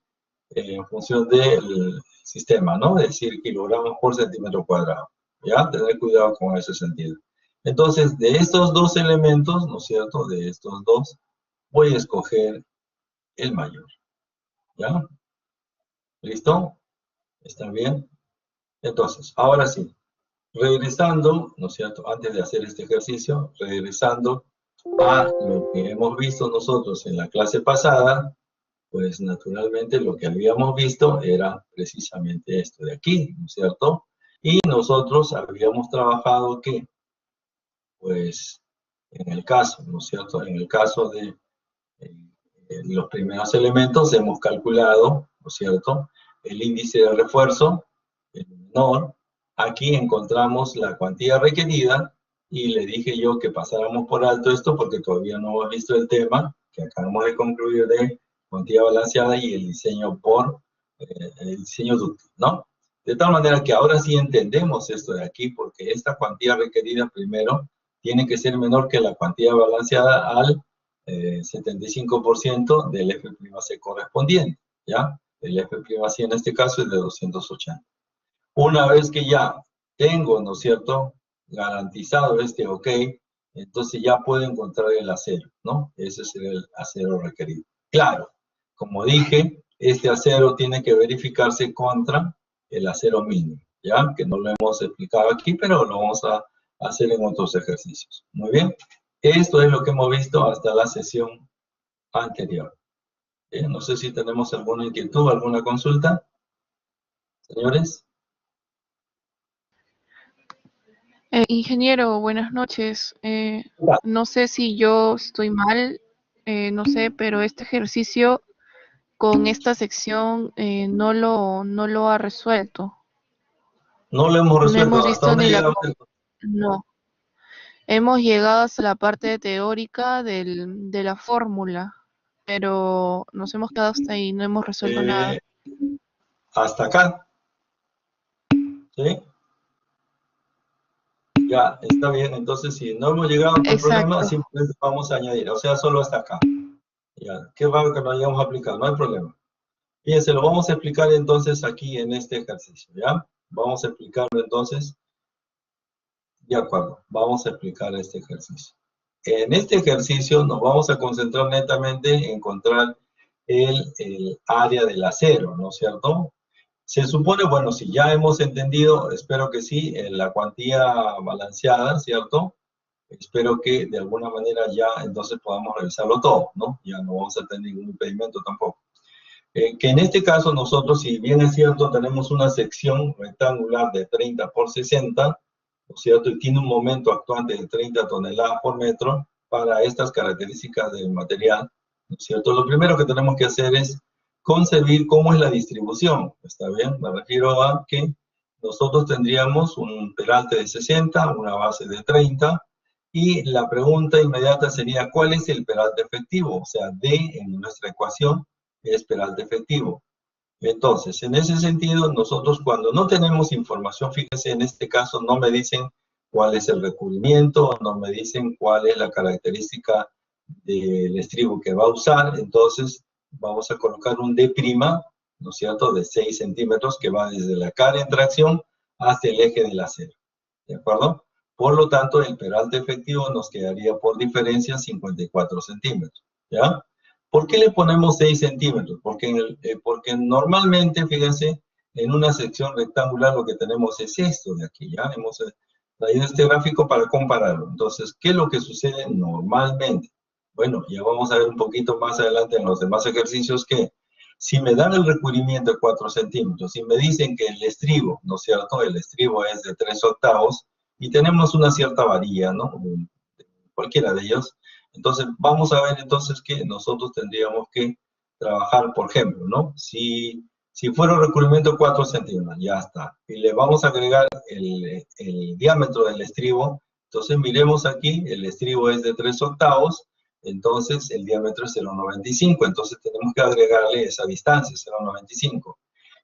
en función del sistema, ¿no? Es decir, kilogramos por centímetro cuadrado. ¿Ya? Tener cuidado con ese sentido. Entonces, de estos dos elementos, ¿no es cierto?, de estos dos, voy a escoger el mayor. ¿Ya? ¿Listo? ¿Está bien? Entonces, ahora sí, regresando, ¿no es cierto?, antes de hacer este ejercicio, regresando a lo que hemos visto nosotros en la clase pasada, pues naturalmente lo que habíamos visto era precisamente esto de aquí, ¿no es cierto? Y nosotros habíamos trabajado que, pues, en el caso, ¿no es cierto?, en el caso de los primeros elementos hemos calculado, ¿no es cierto?, el índice de refuerzo, el menor. Aquí encontramos la cuantía requerida y le dije yo que pasáramos por alto esto porque todavía no hemos visto el tema que acabamos de concluir de cuantía balanceada y el diseño el diseño dúctil, ¿no? De tal manera que ahora sí entendemos esto de aquí, porque esta cuantía requerida primero tiene que ser menor que la cuantía balanceada al 75% del F'C correspondiente, ¿ya? El F'C en este caso es de 280. Una vez que ya tengo, ¿no es cierto?, garantizado este OK, entonces ya puedo encontrar el acero, ¿no? Ese sería el acero requerido. Claro, como dije, este acero tiene que verificarse contra el acero mínimo, ¿ya? Que no lo hemos explicado aquí, pero lo vamos a hacer en otros ejercicios. Muy bien. Esto es lo que hemos visto hasta la sesión anterior. No sé si tenemos alguna inquietud, alguna consulta. Señores. Ingeniero, buenas noches. No sé si yo estoy mal, no sé, pero este ejercicio con esta sección no lo ha resuelto. No lo hemos No resuelto. hemos ¿Hasta visto dónde ni la... llegamos? No. Hemos llegado hasta la parte teórica de la fórmula, pero nos hemos quedado hasta ahí, no hemos resuelto nada. Hasta acá. ¿Sí? Ya, está bien. Entonces, si no hemos llegado al problema, Exacto. simplemente vamos a añadir. O sea, solo hasta acá. Ya, qué raro que no hayamos aplicado. No hay problema. Fíjense, lo vamos a explicar entonces aquí en este ejercicio, ¿ya? Vamos a explicarlo entonces. De acuerdo, vamos a explicar este ejercicio. En este ejercicio nos vamos a concentrar netamente en encontrar el área del acero, ¿no es cierto? Se supone, bueno, si ya hemos entendido, espero que sí, la cuantía balanceada, ¿cierto? Espero que de alguna manera ya entonces podamos revisarlo todo, ¿no? Ya no vamos a tener ningún impedimento tampoco. Que en este caso nosotros, si bien es cierto, tenemos una sección rectangular de 30 por 60, ¿no es cierto? Y tiene un momento actuante de 30 toneladas por metro para estas características del material, ¿no es cierto? Lo primero que tenemos que hacer es concebir cómo es la distribución, ¿está bien? Me refiero a que nosotros tendríamos un peralte de 60, una base de 30, y la pregunta inmediata sería, ¿cuál es el peralte efectivo? O sea, D en nuestra ecuación es peralte efectivo. Entonces, en ese sentido, nosotros cuando no tenemos información, fíjense, en este caso no me dicen cuál es el recubrimiento, no me dicen cuál es la característica del estribo que va a usar, entonces vamos a colocar un D', ¿no es cierto?, de 6 centímetros que va desde la cara en tracción hasta el eje del acero, ¿de acuerdo? Por lo tanto, el peralte efectivo nos quedaría por diferencia 54 centímetros, ¿ya? ¿Por qué le ponemos 6 centímetros? Porque normalmente, fíjense, en una sección rectangular lo que tenemos es esto de aquí, ¿ya? Hemos traído este gráfico para compararlo. Entonces, ¿qué es lo que sucede normalmente? Bueno, ya vamos a ver un poquito más adelante en los demás ejercicios que si me dan el recubrimiento de 4 centímetros y me dicen que el estribo, ¿no es cierto? El estribo es de 3 octavos y tenemos una cierta varilla, ¿no? Cualquiera de ellos. Entonces, vamos a ver entonces que nosotros tendríamos que trabajar, por ejemplo, ¿no? Si fuera un recubrimiento 4 centímetros, ya está. Y le vamos a agregar el diámetro del estribo. Entonces, miremos aquí, el estribo es de 3 octavos, entonces el diámetro es 0,95. Entonces, tenemos que agregarle esa distancia, 0,95.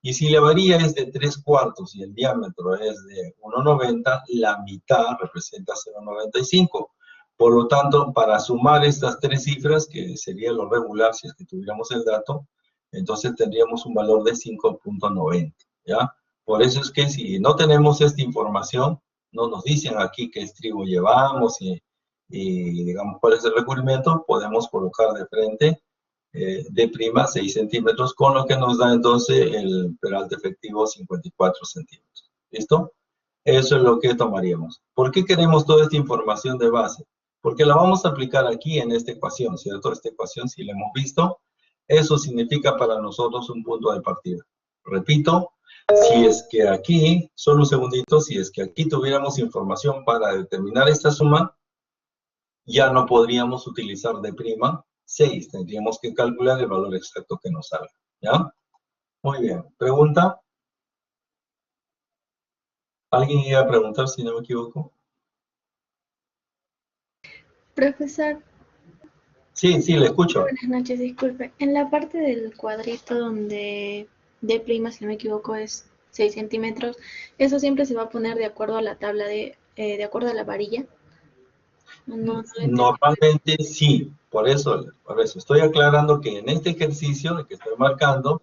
Y si la varilla es de 3 cuartos y el diámetro es de 1,90, la mitad representa 0,95. Por lo tanto, para sumar estas tres cifras, que sería lo regular si es que tuviéramos el dato, entonces tendríamos un valor de 5,90, ¿ya? Por eso es que si no tenemos esta información, no nos dicen aquí qué estribo llevamos y digamos cuál es el recubrimiento, podemos colocar de frente D' 6 centímetros, con lo que nos da entonces el peralte efectivo 54 centímetros. ¿Listo? Eso es lo que tomaríamos. ¿Por qué queremos toda esta información de base? Porque la vamos a aplicar aquí en esta ecuación, ¿cierto? Esta ecuación, si la hemos visto, eso significa para nosotros un punto de partida. Repito, si es que aquí, solo un segundito, si es que aquí tuviéramos información para determinar esta suma, ya no podríamos utilizar D' 6, tendríamos que calcular el valor exacto que nos salga, ¿ya? Muy bien, ¿pregunta? ¿Alguien iba a preguntar si no me equivoco? Profesor. Sí, le escucho. Buenas noches, disculpe. En la parte del cuadrito donde D', si no me equivoco, es 6 centímetros, ¿eso siempre se va a poner de acuerdo a la tabla de acuerdo a la varilla? Normalmente sí, por eso estoy aclarando que en este ejercicio que estoy marcando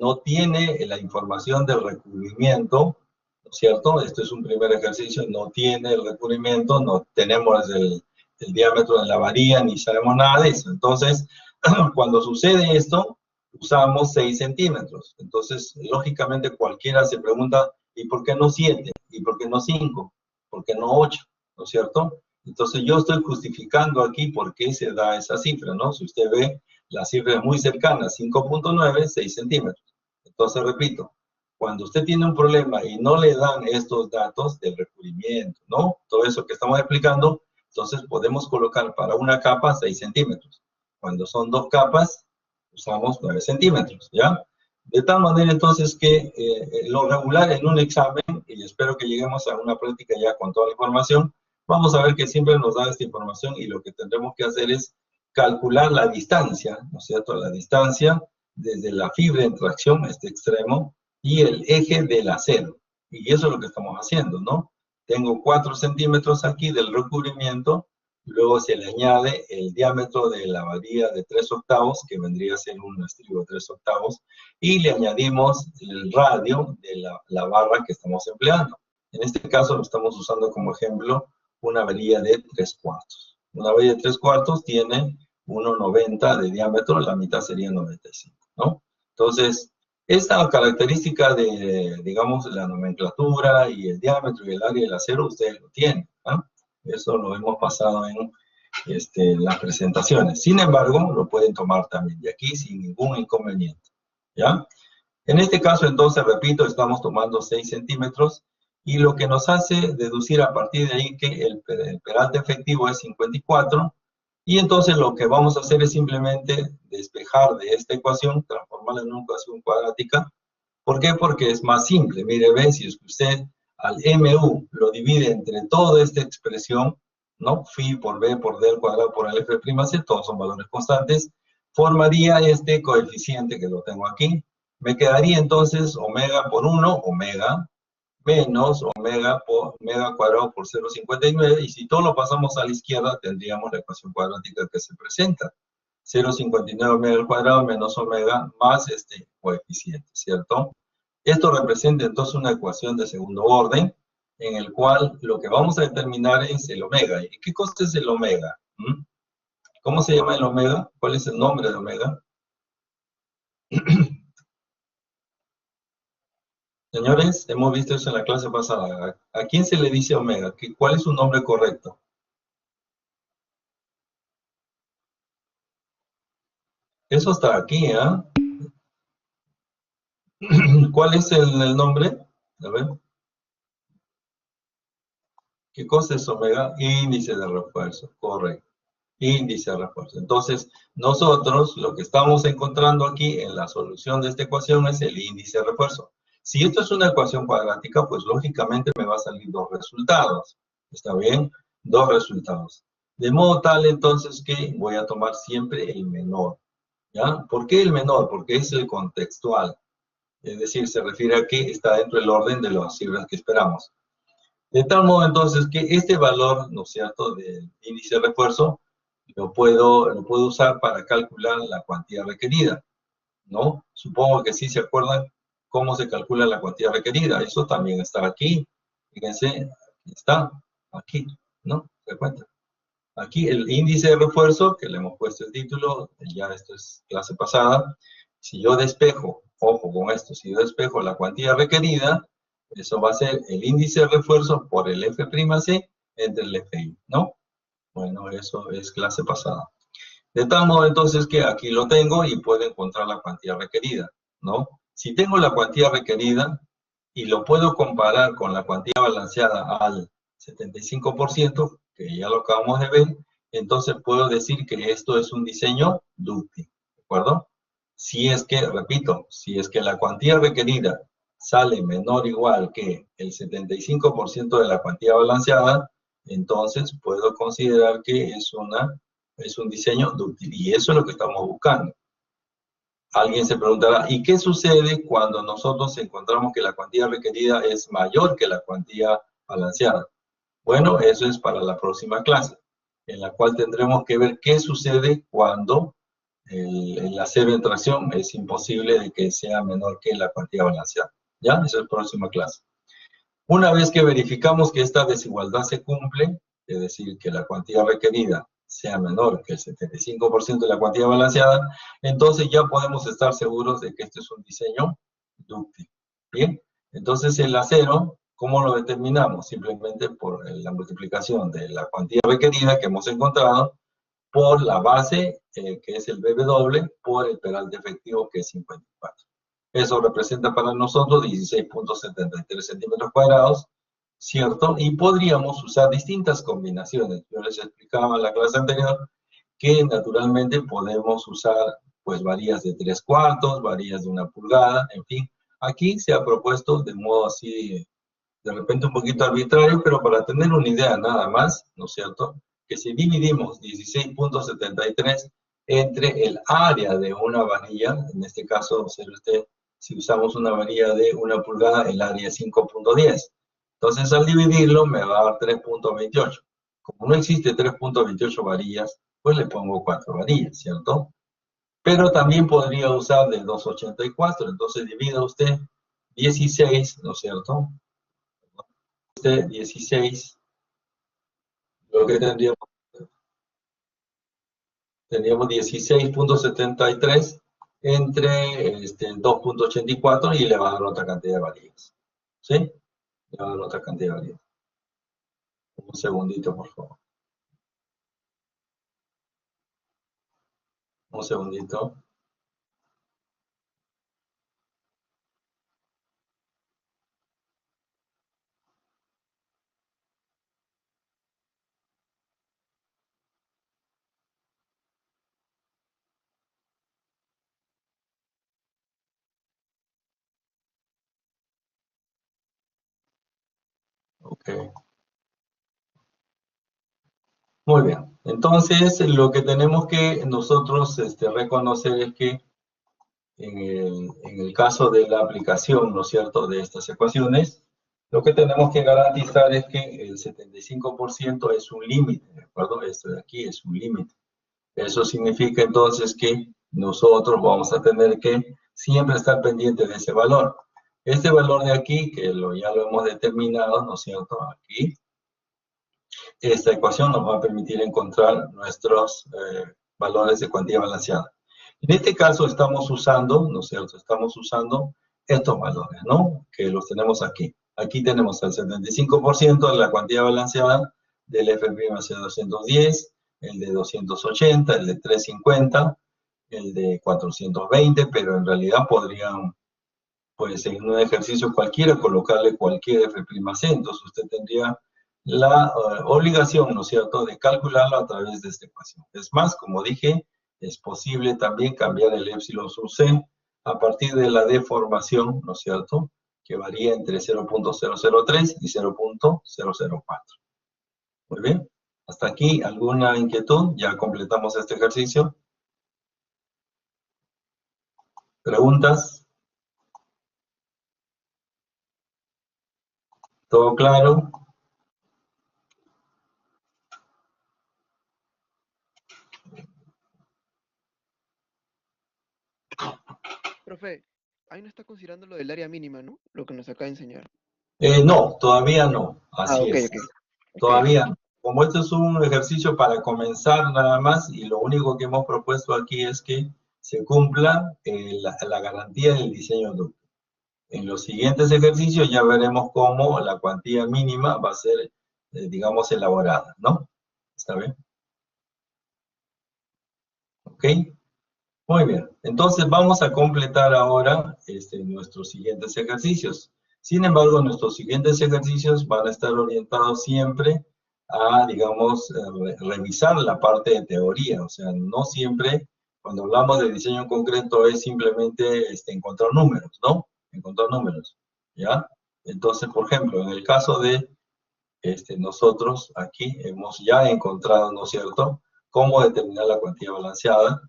no tiene la información del recubrimiento, ¿no es cierto? Esto es un primer ejercicio, no tiene el recubrimiento, no tenemos el diámetro de la varilla, ni sabemos nada de eso. Entonces, cuando sucede esto, usamos 6 centímetros. Entonces, lógicamente cualquiera se pregunta, ¿y por qué no 7? ¿Y por qué no 5? ¿Por qué no 8? ¿No es cierto? Entonces yo estoy justificando aquí por qué se da esa cifra, ¿no? Si usted ve, la cifra es muy cercana, 5.9, 6 centímetros. Entonces, repito, cuando usted tiene un problema y no le dan estos datos del recubrimiento, ¿no? Todo eso que estamos explicando, entonces podemos colocar para una capa 6 centímetros. Cuando son 2 capas, usamos 9 centímetros, ¿ya? De tal manera entonces que lo regular en un examen, y espero que lleguemos a una práctica ya con toda la información, vamos a ver que siempre nos da esta información y lo que tendremos que hacer es calcular la distancia, ¿no es cierto? La distancia desde la fibra en tracción, este extremo, y el eje del acero. Y eso es lo que estamos haciendo, ¿no? Tengo 4 centímetros aquí del recubrimiento, luego se le añade el diámetro de la varilla de 3/8, que vendría a ser un estribo de 3/8, y le añadimos el radio de la barra que estamos empleando. En este caso lo estamos usando como ejemplo una varilla de 3/4. Una varilla de 3/4 tiene 1,90 de diámetro, la mitad sería 95, ¿no? Entonces, esta característica de, digamos, la nomenclatura y el diámetro y el área del acero, ustedes lo tienen, ¿no? Eso lo hemos pasado en las presentaciones. Sin embargo, lo pueden tomar también de aquí sin ningún inconveniente, ¿ya? En este caso, entonces, repito, estamos tomando 6 centímetros y lo que nos hace deducir a partir de ahí que el peralte efectivo es 54, y entonces lo que vamos a hacer es simplemente despejar de esta ecuación, transformarla en una ecuación cuadrática. ¿Por qué? Porque es más simple. Mire, ve, si es que usted al MU lo divide entre toda esta expresión, ¿no? Phi por B por D al cuadrado por el F', todos son valores constantes, formaría este coeficiente que lo tengo aquí. Me quedaría entonces omega por 1, omega, menos omega cuadrado por 0,59, y si todo lo pasamos a la izquierda, tendríamos la ecuación cuadrática que se presenta. 0,59 omega al cuadrado menos omega más este coeficiente, ¿cierto? Esto representa entonces una ecuación de segundo orden, en el cual lo que vamos a determinar es el omega. ¿Y qué cosa es el omega? ¿Cómo se llama el omega? ¿Cuál es el nombre de omega? Señores, hemos visto eso en la clase pasada. ¿A quién se le dice omega? ¿Cuál es su nombre correcto? Eso está aquí, ¿ah? ¿Cuál es el nombre? A ver. ¿Qué cosa es omega? Índice de refuerzo, correcto. Índice de refuerzo. Entonces, nosotros lo que estamos encontrando aquí en la solución de esta ecuación es el índice de refuerzo. Si esto es una ecuación cuadrática, pues lógicamente me va a salir 2 resultados. ¿Está bien? 2 resultados. De modo tal, entonces, que voy a tomar siempre el menor. ¿Ya? ¿Por qué el menor? Porque es el contextual. Es decir, se refiere a que está dentro del orden de las cifras que esperamos. De tal modo, entonces, que este valor, ¿no es cierto?, del índice de refuerzo, lo puedo usar para calcular la cuantía requerida, ¿no? Supongo que sí se acuerdan cómo se calcula la cuantía requerida. Eso también está aquí. Fíjense, está aquí, ¿no? ¿Se cuenta? Aquí el índice de refuerzo, que le hemos puesto el título, ya esto es clase pasada. Si yo despejo, ojo con esto, si yo despejo la cuantía requerida, eso va a ser el índice de refuerzo por el F'C entre el Fi, ¿no? Bueno, eso es clase pasada. De tal modo entonces que aquí lo tengo y puedo encontrar la cuantía requerida, ¿no? Si tengo la cuantía requerida y lo puedo comparar con la cuantía balanceada al 75%, que ya lo acabamos de ver, entonces puedo decir que esto es un diseño dúctil, ¿de acuerdo? Si es que, repito, si es que la cuantía requerida sale menor o igual que el 75% de la cuantía balanceada, entonces puedo considerar que es un diseño dúctil, y eso es lo que estamos buscando. Alguien se preguntará, ¿y qué sucede cuando nosotros encontramos que la cuantía requerida es mayor que la cuantía balanceada? Bueno, eso es para la próxima clase. en la cual tendremos que ver qué sucede cuando el acero en tracción es imposible de que sea menor que la cuantía balanceada. ¿Ya? Esa es la próxima clase. Una vez que verificamos que esta desigualdad se cumple, es decir, que la cuantía requerida sea menor que el 75% de la cuantía balanceada, entonces ya podemos estar seguros de que este es un diseño dúctil. Bien, entonces el acero, ¿cómo lo determinamos? Simplemente por la multiplicación de la cuantía requerida que hemos encontrado por la base, que es el BW, por el peralte efectivo, que es 54. Eso representa para nosotros 16.73 centímetros cuadrados, ¿cierto? Y podríamos usar distintas combinaciones. Yo les explicaba en la clase anterior que naturalmente podemos usar pues varillas de 3/4, varillas de 1 pulgada, en fin. Aquí se ha propuesto de modo así, de repente un poquito arbitrario, pero para tener una idea nada más, ¿no es cierto? Que si dividimos 16.73 entre el área de una varilla, en este caso, observe usted, si usamos una varilla de 1 pulgada, el área es 5.10. Entonces, al dividirlo, me va a dar 3.28. Como no existe 3.28 varillas, pues le pongo 4 varillas, ¿cierto? Pero también podría usar de 2.84, entonces divida usted 16, ¿no es cierto? Usted 16, lo que tendríamos 16.73 entre 2.84 y le va a dar otra cantidad de varillas. ¿Sí? Le va a dar otra cantidad de varillas. Un segundito, por favor. Un segundito. Ok. Muy bien. Entonces, lo que tenemos que nosotros reconocer es que en el caso de la aplicación, ¿no es cierto?, de estas ecuaciones, lo que tenemos que garantizar es que el 75% es un límite, ¿de acuerdo? Esto de aquí es un límite. Eso significa entonces que nosotros vamos a tener que siempre estar pendientes de ese valor. Este valor de aquí, que ya lo hemos determinado, ¿no es cierto?, aquí, esta ecuación nos va a permitir encontrar nuestros valores de cuantía balanceada. En este caso estamos usando, ¿no es cierto?, estamos usando estos valores, ¿no?, que los tenemos aquí. Aquí tenemos el 75% de la cuantía balanceada del F'C210, el de 280, el de 350, el de 420, pero en realidad podrían, pues en un ejercicio cualquiera, colocarle cualquier F'C. Entonces usted tendría la obligación, ¿no es cierto?, de calcularlo a través de esta ecuación. Es más, como dije, es posible también cambiar el epsilon sub c a partir de la deformación, ¿no es cierto?, que varía entre 0.003 y 0.004. Muy bien. Hasta aquí, ¿alguna inquietud? Ya completamos este ejercicio. ¿Preguntas? ¿Todo claro? Profe, ahí no está considerando lo del área mínima, ¿no? Lo que nos acaba de enseñar. No, todavía no. Así ok, es. ok. Todavía no. Como este es un ejercicio para comenzar nada más, y lo único que hemos propuesto aquí es que se cumpla la garantía del diseño dúctil. En los siguientes ejercicios ya veremos cómo la cuantía mínima va a ser, digamos, elaborada, ¿no? ¿Está bien? ¿Ok? Muy bien. Entonces vamos a completar ahora nuestros siguientes ejercicios. Sin embargo, nuestros siguientes ejercicios van a estar orientados siempre a, digamos, revisar la parte de teoría. O sea, no siempre, cuando hablamos de diseño en concreto, es simplemente encontrar números, ¿no? Encontrar números, ¿ya? Entonces, por ejemplo, en el caso de nosotros aquí hemos ya encontrado, ¿no es cierto?, cómo determinar la cuantía balanceada,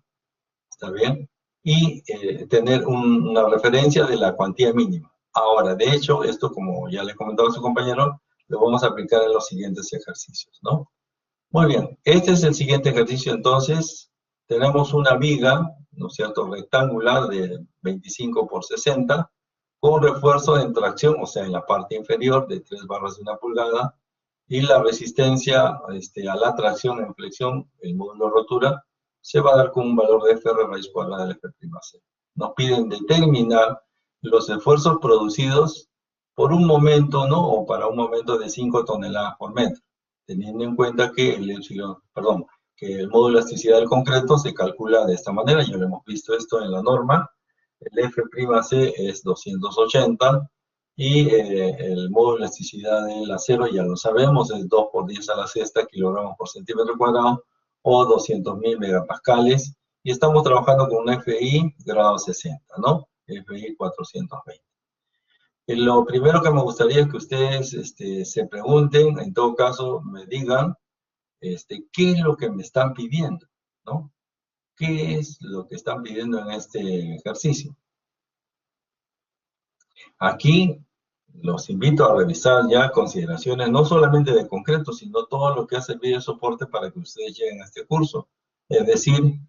¿está bien? Y tener una referencia de la cuantía mínima. Ahora, de hecho, esto, como ya le comentaba a su compañero, lo vamos a aplicar en los siguientes ejercicios, ¿no? Muy bien, este es el siguiente ejercicio. Entonces, tenemos una viga, ¿no es cierto?, rectangular de 25 por 60, con refuerzo en tracción, o sea, en la parte inferior de 3 barras de 1 pulgada, y la resistencia a la tracción en flexión, el módulo de rotura, se va a dar con un valor de F raíz cuadrada del F'. Nos piden determinar los esfuerzos producidos por un momento, ¿no?, o para un momento de 5 toneladas por metro, teniendo en cuenta que que el módulo de elasticidad del concreto se calcula de esta manera. Ya lo hemos visto esto en la norma. El F'C es 280 y el módulo de elasticidad del acero, ya lo sabemos, es 2 por 10 a la sexta kilogramos por centímetro cuadrado, o 200.000 megapascales, y estamos trabajando con un FI grado 60, ¿no? FI 420. Lo primero que me gustaría es que ustedes se pregunten, en todo caso me digan, ¿qué es lo que me están pidiendo? ¿No? ¿Qué es lo que están pidiendo en este ejercicio? Aquí los invito a revisar ya consideraciones no solamente de concreto, sino todo lo que ha servido de soporte para que ustedes lleguen a este curso. Es decir,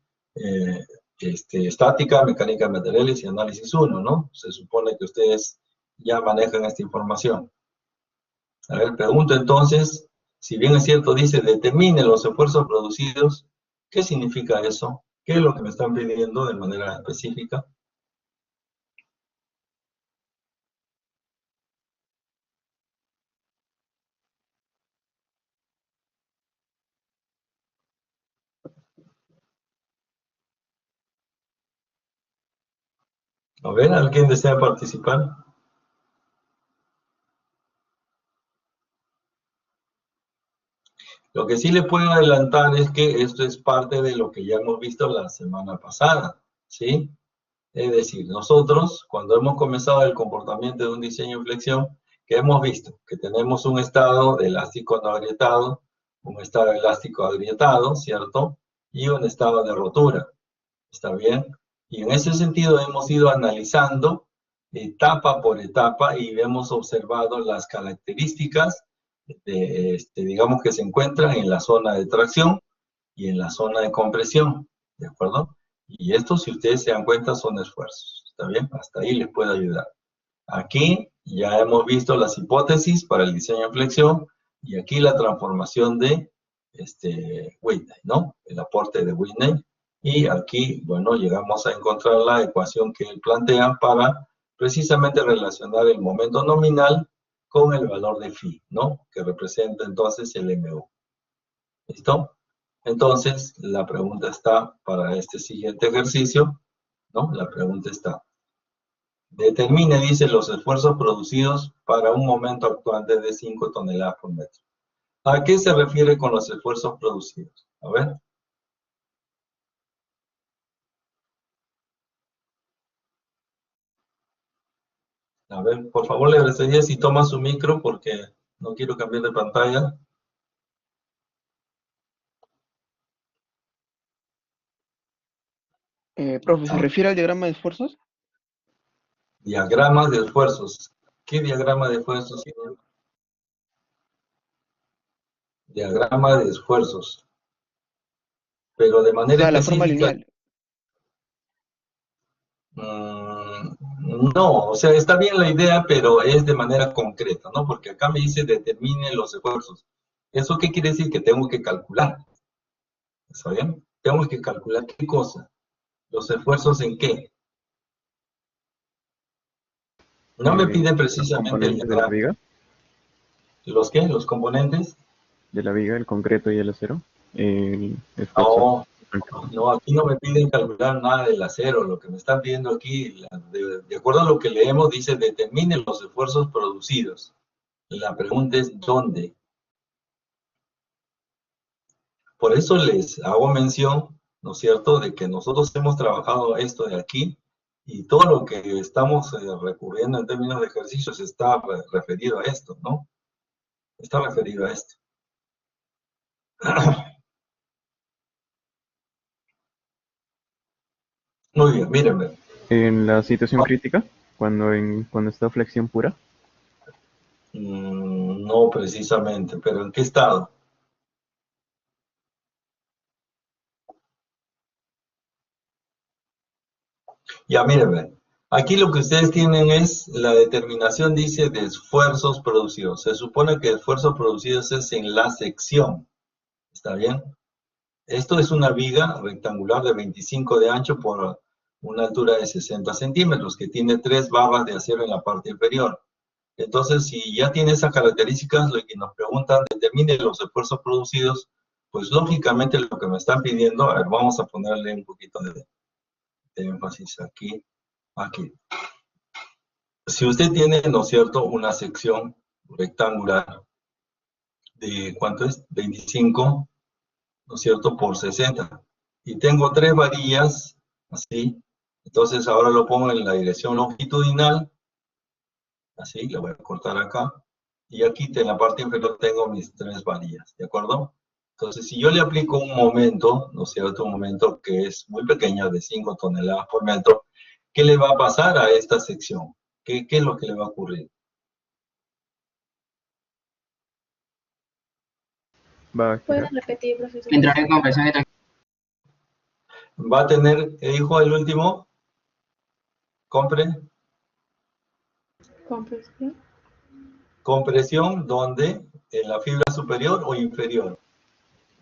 estática, mecánica de materiales y análisis 1, ¿no? Se supone que ustedes ya manejan esta información. A ver, pregunto entonces, si bien es cierto, dice, determine los esfuerzos producidos, ¿qué significa eso? ¿Qué es lo que me están pidiendo de manera específica? A ver, ¿alguien desea participar? Lo que sí le puedo adelantar es que esto es parte de lo que ya hemos visto la semana pasada, ¿sí? Es decir, nosotros, cuando hemos comenzado el comportamiento de un diseño en flexión, que hemos visto que tenemos un estado elástico no agrietado, un estado elástico agrietado, ¿cierto? Y un estado de rotura, ¿está bien? Y en ese sentido hemos ido analizando etapa por etapa y hemos observado las características digamos que se encuentran en la zona de tracción y en la zona de compresión, ¿de acuerdo? Y esto, si ustedes se dan cuenta, son esfuerzos, ¿está bien? Hasta ahí les puedo ayudar. Aquí ya hemos visto las hipótesis para el diseño en flexión y aquí la transformación de Whitney, ¿no? El aporte de Whitney. Y aquí, bueno, llegamos a encontrar la ecuación que él plantea para precisamente relacionar el momento nominal con el valor de phi, ¿no? Que representa entonces el MU. ¿Listo? Entonces, la pregunta está para este siguiente ejercicio, ¿no? La pregunta está, determine, dice, los esfuerzos producidos para un momento actuante de 5 toneladas por metro. ¿A qué se refiere con los esfuerzos producidos? A ver. A ver, por favor, le agradecería si toma su micro porque no quiero cambiar de pantalla. Profe, ¿se refiere al diagrama de esfuerzos? Diagramas de esfuerzos. ¿Qué diagrama de esfuerzos, señor? Diagrama de esfuerzos. Pero de O manera sea, la forma específica. lineal. No, o sea, está bien la idea, pero es de manera concreta, ¿no? Porque acá me dice determine los esfuerzos. ¿Eso qué quiere decir? Que tengo que calcular. ¿Está bien? Tengo que calcular qué cosa. ¿Los esfuerzos en qué? No me pide Los precisamente el componentes de la viga, ¿Los qué? ¿Los componentes? de la viga, el concreto y el acero, el esfuerzo. No, aquí no me piden calcular nada del acero. Lo que me están pidiendo aquí, de acuerdo a lo que leemos, dice determine los esfuerzos producidos. La pregunta es ¿dónde? Por eso les hago mención, ¿no es cierto?, de que nosotros hemos trabajado esto de aquí y todo lo que estamos recurriendo en términos de ejercicios está referido a esto, ¿no? Está referido a esto. Muy bien, mírenme. En la situación crítica, cuando está flexión pura. No precisamente, pero ¿en qué estado? Ya, miren, aquí lo que ustedes tienen es la determinación, dice, de esfuerzos producidos. Se supone que esfuerzos producidos es en la sección. ¿Está bien? Esto es una viga rectangular de 25 de ancho por una altura de 60 centímetros, que tiene 3 barras de acero en la parte inferior. Entonces, si ya tiene esas características, lo que nos preguntan, determine los esfuerzos producidos, pues lógicamente lo que me están pidiendo, a ver, vamos a ponerle un poquito de énfasis aquí. Si usted tiene, ¿no es cierto?, una sección rectangular de, ¿cuánto es? 25, ¿no es cierto?, por 60. Y tengo 3 varillas, así. Entonces ahora lo pongo en la dirección longitudinal. Así, le voy a cortar acá. Y aquí en la parte inferior tengo mis 3 varillas, ¿de acuerdo? Entonces, si yo le aplico un momento, ¿no es cierto?, un momento que es muy pequeño, de 5 toneladas por metro, ¿qué le va a pasar a esta sección? ¿Qué es lo que le va a ocurrir? Va a ¿Puede girar. repetir, profesor? Entrar en compresión y tracción. Va a tener, ¿qué dijo el último? Compresión. Compresión, ¿dónde? ¿En la fibra superior o inferior?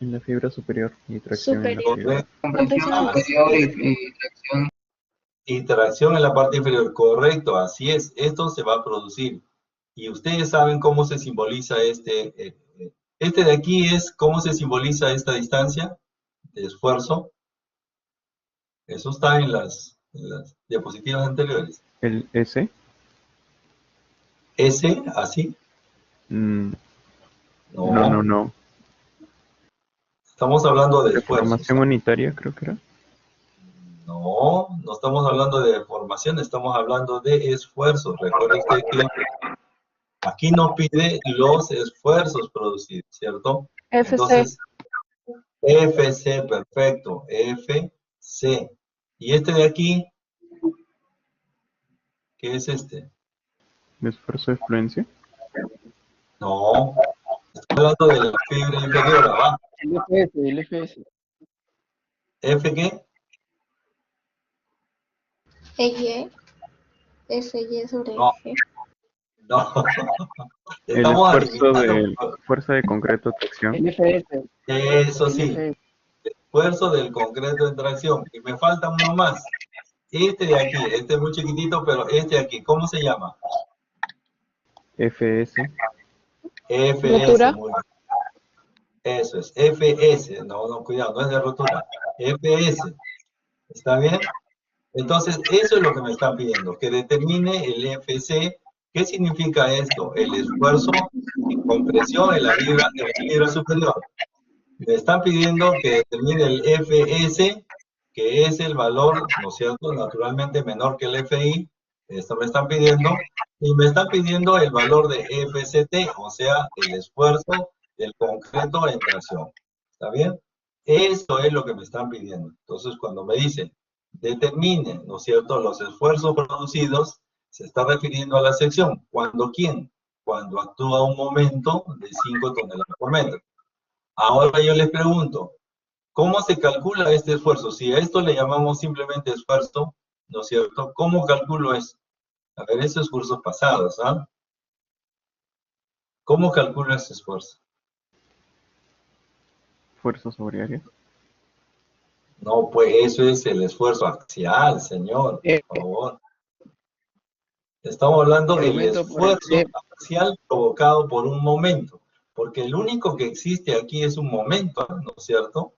En la fibra superior y tracción en la Superior. fibra. Compresión Compresión. superior y tracción. Y tracción en la parte inferior, correcto, así es, esto se va a producir. Y ustedes saben cómo se simboliza este de aquí es cómo se simboliza esta distancia de esfuerzo. Eso está en las diapositivas anteriores. El S. S, así, No, no, no. estamos hablando de esfuerzos. Deformación unitaria, creo que era. No, no estamos hablando de deformación, estamos hablando de esfuerzos. Recuerde usted que aquí nos pide los esfuerzos producidos, ¿cierto? FC. Entonces, FC, perfecto, FC. Y este de aquí, ¿qué es este? Esfuerzo de fluencia. No, estoy hablando de la fibra inferior, abajo. El FS. ¿F qué? EY. SY sobre No. G. No. El Estamos esfuerzo de adivinando. fuerza de concreto tracción. El FS. Eso sí, El FS. esfuerzo del concreto en tracción. Y me falta uno más. Este de aquí, este es muy chiquitito, pero este de aquí, ¿cómo se llama? FS. FS. ¿Rotura? Muy bien. Eso es, FS. No, cuidado, no es de rotura. FS. ¿Está bien? Entonces, eso es lo que me están pidiendo, que determine el FC. ¿Qué significa esto? El esfuerzo de compresión en la fibra superior. Me están pidiendo que determine el FS, que es el valor, ¿no es cierto?, naturalmente menor que el FI. Esto me están pidiendo. Y me están pidiendo el valor de FCT, o sea, el esfuerzo del concreto en tracción. ¿Está bien? Eso es lo que me están pidiendo. Entonces, cuando me dicen, determine, ¿no es cierto?, los esfuerzos producidos, se está refiriendo a la sección. ¿Cuándo quién? Cuando actúa un momento de 5 toneladas por metro. Ahora yo les pregunto, ¿cómo se calcula este esfuerzo? Si a esto le llamamos simplemente esfuerzo, ¿no es cierto? ¿Cómo calculo eso? A ver, esos cursos pasados, ¿ah? ¿Cómo calculo ese esfuerzo? Fuerza sobre área. No, pues eso es el esfuerzo axial, señor, por favor. Estamos hablando del esfuerzo axial provocado por un momento, porque el único que existe aquí es un momento, ¿no es cierto?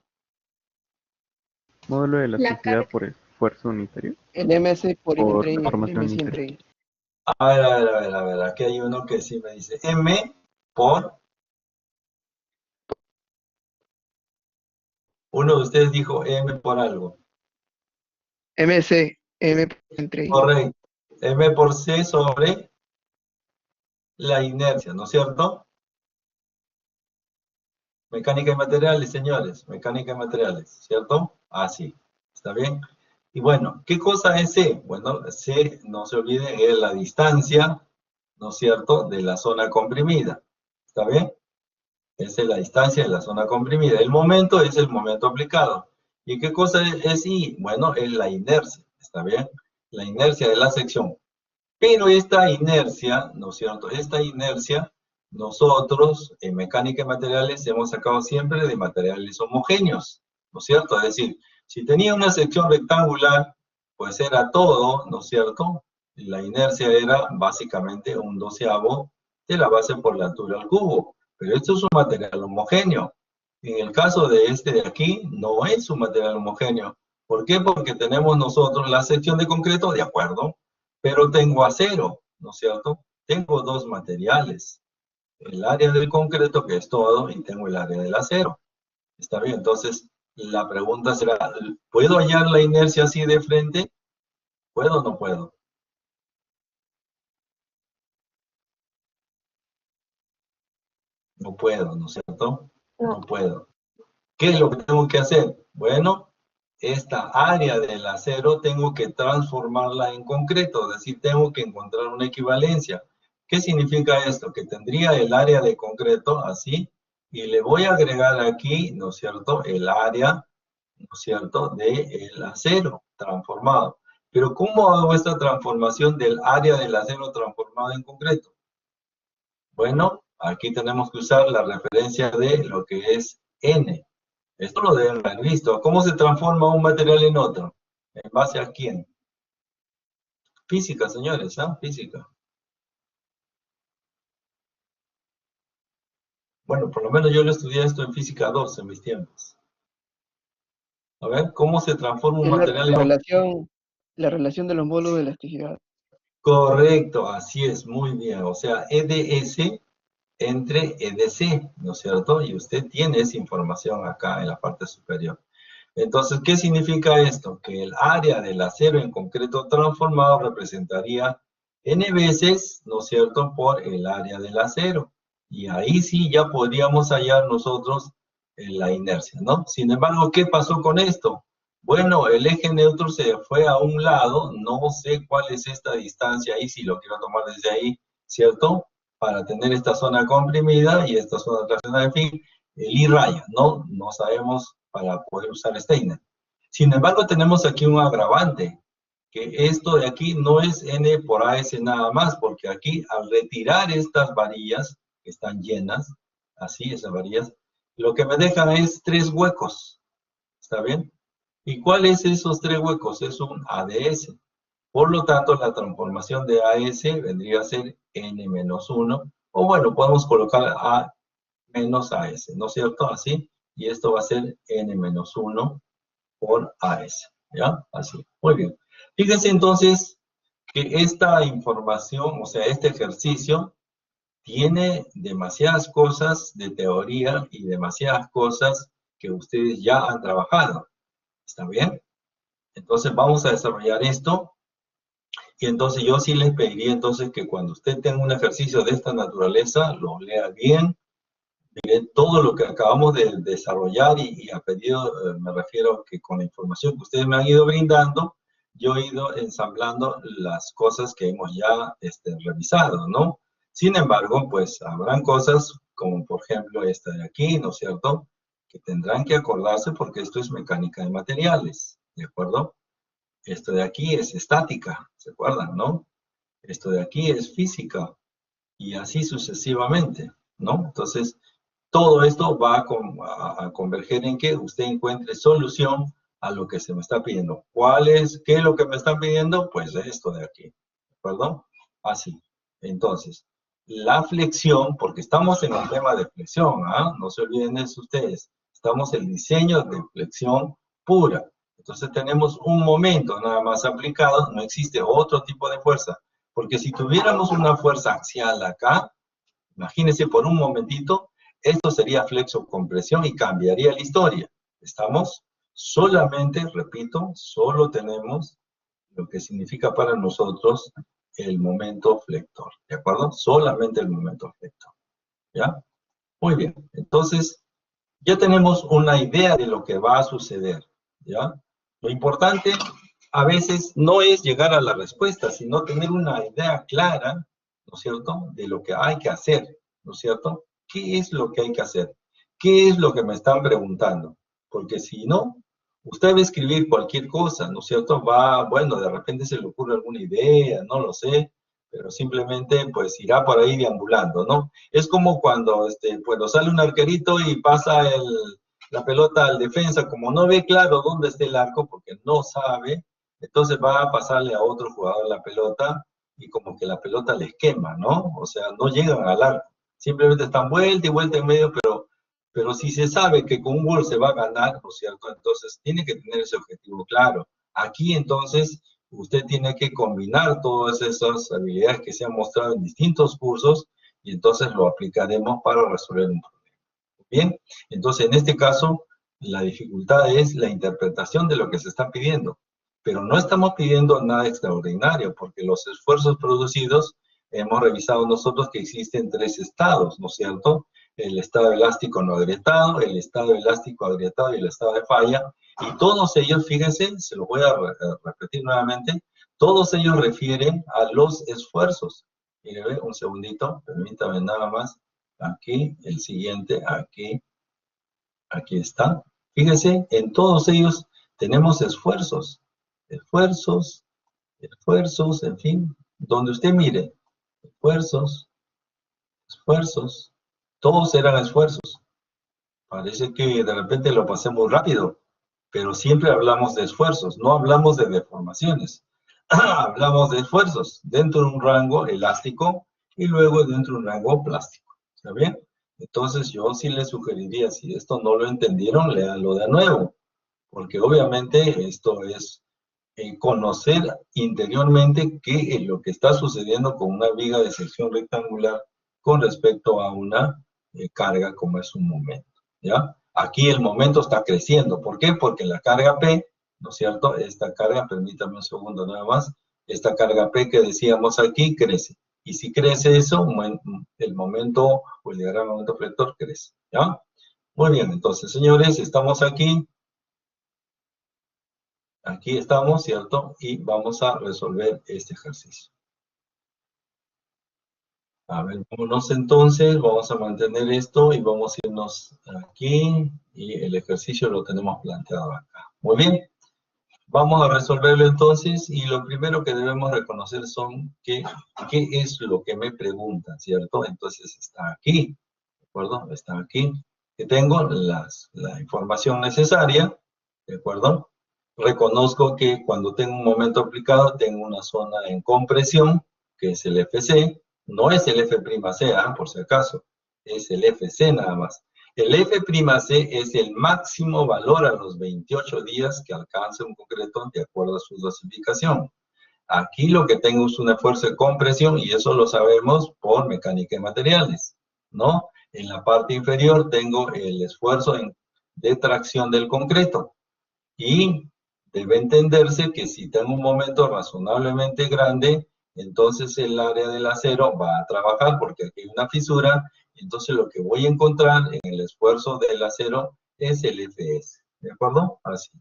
Módulo de elasticidad por esfuerzo unitario. El MS por Por entre deformación MS unitaria. entre. A ver, aquí hay uno que sí me dice M por... Uno de ustedes dijo M por algo. MC, M entre I. Correcto. M por C sobre la inercia, ¿no es cierto? Mecánica y materiales, señores. Mecánica y materiales, ¿cierto? Así. ¿Está bien? Y bueno, ¿qué cosa es C? Bueno, C, no se olviden, es la distancia, ¿no es cierto?, de la zona comprimida. ¿Está bien? Esa es la distancia de la zona comprimida. El momento es el momento aplicado. ¿Y qué cosa es I? Bueno, es la inercia. ¿Está bien? la inercia de la sección. Pero esta inercia, ¿no es cierto? Esta inercia, nosotros en mecánica de materiales hemos sacado siempre de materiales homogéneos, ¿no es cierto? Es decir, si tenía una sección rectangular, pues era todo, ¿no es cierto? La inercia era básicamente un doceavo de la base por la altura al cubo. Pero esto es un material homogéneo. En el caso de este de aquí, no es un material homogéneo. ¿Por qué? Porque tenemos nosotros la sección de concreto, de acuerdo, pero tengo acero, ¿no es cierto? Tengo dos materiales. El área del concreto, que es todo, y tengo el área del acero. ¿Está bien? Entonces, la pregunta será, ¿puedo hallar la inercia así de frente? ¿Puedo o no puedo? No puedo, ¿no es cierto? No puedo. ¿Qué es lo que tengo que hacer? Bueno, esta área del acero tengo que transformarla en concreto, es decir, tengo que encontrar una equivalencia. ¿Qué significa esto? Que tendría el área de concreto así, y le voy a agregar aquí, ¿no es cierto?, el área, ¿no es cierto?, del acero transformado. Pero ¿cómo hago esta transformación del área del acero transformado en concreto? Bueno, aquí tenemos que usar la referencia de lo que es N. Esto lo deben haber visto. ¿Cómo se transforma un material en otro? ¿En base a quién? Física, señores, ¿ah? Física. Bueno, por lo menos yo lo estudié esto en física 2 en mis tiempos. A ver, ¿cómo se transforma un material en otro? La relación de los módulos de elasticidad. Correcto, así es, muy bien. O sea, EDS entre EDC, ¿no es cierto? Y usted tiene esa información acá en la parte superior. Entonces, ¿qué significa esto? Que el área del acero en concreto transformado representaría n veces, ¿no es cierto?, por el área del acero. Y ahí sí ya podríamos hallar nosotros la inercia, ¿no? Sin embargo, ¿qué pasó con esto? Bueno, el eje neutro se fue a un lado, no sé cuál es esta distancia ahí, si lo quiero tomar desde ahí, ¿cierto? Para tener esta zona comprimida y esta zona traccionada, en fin, el I raya, ¿no? No sabemos para poder usar Steiner. Sin embargo, tenemos aquí un agravante, que esto de aquí no es N por AS nada más, porque aquí al retirar estas varillas, que están llenas, así, esas varillas, lo que me dejan es 3 huecos, ¿está bien? ¿Y cuáles esos 3 huecos? Es un ADS. Por lo tanto, la transformación de AS vendría a ser N-1, o bueno, podemos colocar A menos AS, ¿no es cierto? Así, y esto va a ser N-1 por AS, ¿ya? Así, muy bien. Fíjense entonces que esta información, o sea, este ejercicio, tiene demasiadas cosas de teoría y demasiadas cosas que ustedes ya han trabajado, ¿está bien? Entonces vamos a desarrollar esto. Y entonces yo sí les pediría entonces que cuando usted tenga un ejercicio de esta naturaleza, lo lea bien, todo lo que acabamos de desarrollar y a pedido, me refiero que con la información que ustedes me han ido brindando, yo he ido ensamblando las cosas que hemos ya revisado, ¿no? Sin embargo, pues habrán cosas como por ejemplo esta de aquí, ¿no es cierto?, que tendrán que acordarse porque esto es mecánica de materiales, ¿de acuerdo? Esto de aquí es estática, ¿se acuerdan, no? Esto de aquí es física y así sucesivamente, ¿no? Entonces, todo esto va a converger en que usted encuentre solución a lo que se me está pidiendo. ¿Qué es lo que me están pidiendo? Pues esto de aquí, ¿de acuerdo? Así. Entonces, la flexión, porque estamos en el tema de flexión, ¿ah? No se olviden de eso ustedes. Estamos en el diseño de flexión pura. Entonces tenemos un momento nada más aplicado, no existe otro tipo de fuerza. Porque si tuviéramos una fuerza axial acá, imagínense por un momentito, esto sería flexo-compresión y cambiaría la historia. ¿Estamos? Solamente, repito, solo tenemos lo que significa para nosotros el momento flector, ¿de acuerdo? Solamente el momento flector, ¿ya? Muy bien, entonces ya tenemos una idea de lo que va a suceder, ¿ya? Lo importante a veces no es llegar a la respuesta, sino tener una idea clara, ¿no es cierto?, de lo que hay que hacer, ¿no es cierto? ¿Qué es lo que hay que hacer? ¿Qué es lo que me están preguntando? Porque si no, Usted va a escribir cualquier cosa, ¿no es cierto? Bueno, de repente se le ocurre alguna idea, no lo sé, pero simplemente pues irá por ahí deambulando, ¿no? Es como cuando sale un arquerito y pasa la pelota al defensa, como no ve claro dónde está el arco, porque no sabe, entonces va a pasarle a otro jugador la pelota y como que la pelota les quema, ¿no? O sea, no llegan al arco, simplemente están vuelta y vuelta en medio, pero si se sabe que con un gol se va a ganar, ¿no es cierto? Entonces tiene que tener ese objetivo claro. Aquí entonces usted tiene que combinar todas esas habilidades que se han mostrado en distintos cursos y entonces lo aplicaremos para resolver un problema. Bien, entonces en este caso la dificultad es la interpretación de lo que se está pidiendo, pero no estamos pidiendo nada extraordinario porque los esfuerzos producidos hemos revisado nosotros que existen 3 estados, ¿no es cierto? El estado elástico no agrietado, el estado elástico agrietado y el estado de falla, y todos ellos, fíjense, se lo voy a repetir nuevamente, todos ellos refieren a los esfuerzos. Mire, un segundito, permítame nada más, aquí, el siguiente, aquí está. Fíjense, en todos ellos tenemos esfuerzos, en fin, donde usted mire, esfuerzos, todos eran esfuerzos. Parece que de repente lo pasé muy rápido, pero siempre hablamos de esfuerzos, no hablamos de deformaciones. Hablamos de esfuerzos dentro de un rango elástico y luego dentro de un rango plástico. ¿Está bien? Entonces yo sí les sugeriría, si esto no lo entendieron, léanlo de nuevo, porque obviamente esto es conocer interiormente qué es lo que está sucediendo con una viga de sección rectangular con respecto a una carga como es un momento, ¿ya? Aquí el momento está creciendo. ¿Por qué? Porque la carga P, ¿no es cierto? Esta carga, permítame un segundo nada más, esta carga P que decíamos aquí crece. Y si crece eso, el momento o el diagrama de momento flector crece, ¿ya? Muy bien, entonces, señores, estamos aquí. Aquí estamos, ¿cierto? Y vamos a resolver este ejercicio. A ver, vámonos entonces, vamos a mantener esto y vamos a irnos aquí y el ejercicio lo tenemos planteado acá. Muy bien, vamos a resolverlo entonces y lo primero que debemos reconocer son qué es lo que me preguntan, ¿cierto? Entonces está aquí, ¿de acuerdo? Está aquí, que tengo la información necesaria, ¿de acuerdo? Reconozco que cuando tengo un momento aplicado tengo una zona en compresión, que es el FC, no es el F'C, por si acaso, es el FC nada más. El F'C es el máximo valor a los 28 días que alcance un concreto de acuerdo a su dosificación. Aquí lo que tengo es una fuerza de compresión y eso lo sabemos por mecánica de materiales, ¿no? En la parte inferior tengo el esfuerzo de tracción del concreto y debe entenderse que si tengo un momento razonablemente grande, entonces el área del acero va a trabajar porque aquí hay una fisura, entonces lo que voy a encontrar en el esfuerzo del acero es el Fs, ¿de acuerdo? Así.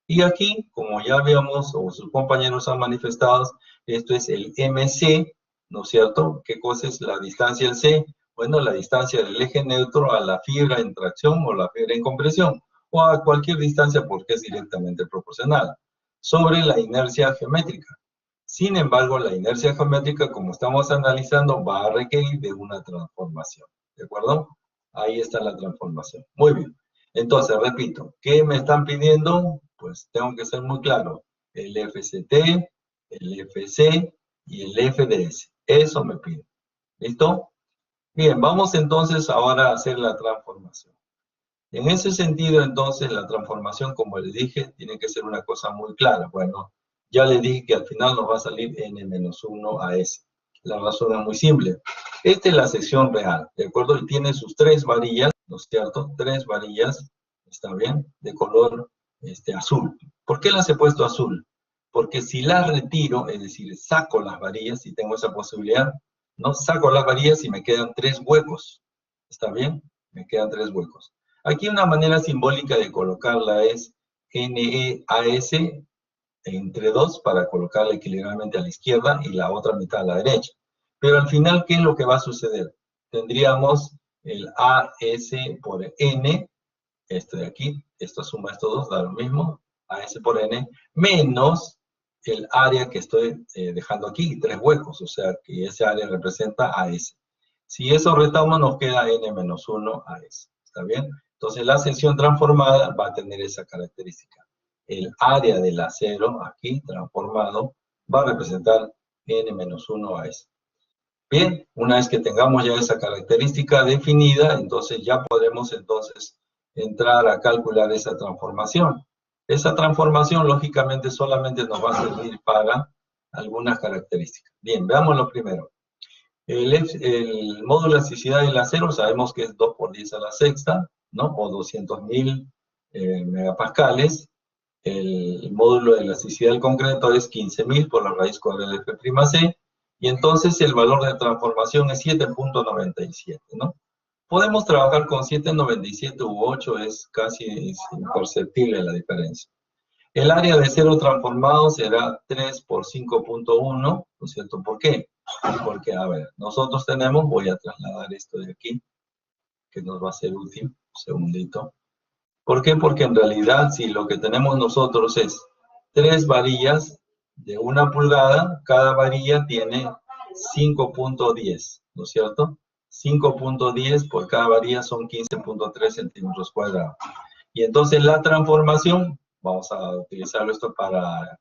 Y aquí, como ya habíamos, o sus compañeros han manifestado, esto es el MC, ¿no es cierto? ¿Qué cosa es la distancia del C? Bueno, la distancia del eje neutro a la fibra en tracción o la fibra en compresión, o a cualquier distancia porque es directamente proporcional, sobre la inercia geométrica. Sin embargo, la inercia geométrica, como estamos analizando, va a requerir de una transformación, ¿de acuerdo? Ahí está la transformación. Muy bien. Entonces, repito, ¿qué me están pidiendo? Pues tengo que ser muy claro. El FCT, el FC y el FDS. Eso me piden. ¿Listo? Bien, vamos entonces ahora a hacer la transformación. En ese sentido, entonces, la transformación, como les dije, tiene que ser una cosa muy clara. Bueno, ya les dije que al final nos va a salir n-1 a s. La razón es muy simple. Esta es la sección real, ¿de acuerdo? Y tiene sus 3 varillas, ¿no es cierto? 3 varillas, ¿está bien? De color azul. ¿Por qué las he puesto azul? Porque si las retiro, es decir, saco las varillas, si tengo esa posibilidad, ¿no? Saco las varillas y me quedan 3 huecos. ¿Está bien? Me quedan 3 huecos. Aquí una manera simbólica de colocarla es NEAS entre 2 para colocarla equilibralmente a la izquierda y la otra mitad a la derecha. Pero al final, ¿qué es lo que va a suceder? Tendríamos el AS por N, esto de aquí, esto suma estos dos, da lo mismo, AS por N, menos el área que estoy dejando aquí, 3 huecos, o sea que ese área representa AS. Si eso restamos, nos queda N menos 1 AS, ¿está bien? Entonces la sección transformada va a tener esa característica. El área del acero, aquí transformado, va a representar N menos 1 AS. Bien, una vez que tengamos ya esa característica definida, entonces ya podremos entonces entrar a calcular esa transformación. Esa transformación, lógicamente, solamente nos va a servir para algunas características. Bien, veamos lo primero. El módulo de elasticidad del acero sabemos que es 2 por 10 a la sexta, ¿no? O 200.000 megapascales. El módulo de elasticidad del concreto es 15.000 por la raíz cuadrada de F'C, y entonces el valor de transformación es 7.97, ¿no? Podemos trabajar con 7.97 u 8, es casi imperceptible la diferencia. El área de cero transformado será 3 por 5.1, ¿no es cierto? ¿Por qué? Porque, a ver, nosotros tenemos, voy a trasladar esto de aquí, que nos va a ser útil, un segundito. ¿Por qué? Porque en realidad, si lo que tenemos nosotros es 3 varillas de 1 pulgada, cada varilla tiene 5.10, ¿no es cierto? 5.10 por cada varilla son 15.3 centímetros cuadrados. Y entonces la transformación, vamos a utilizarlo esto para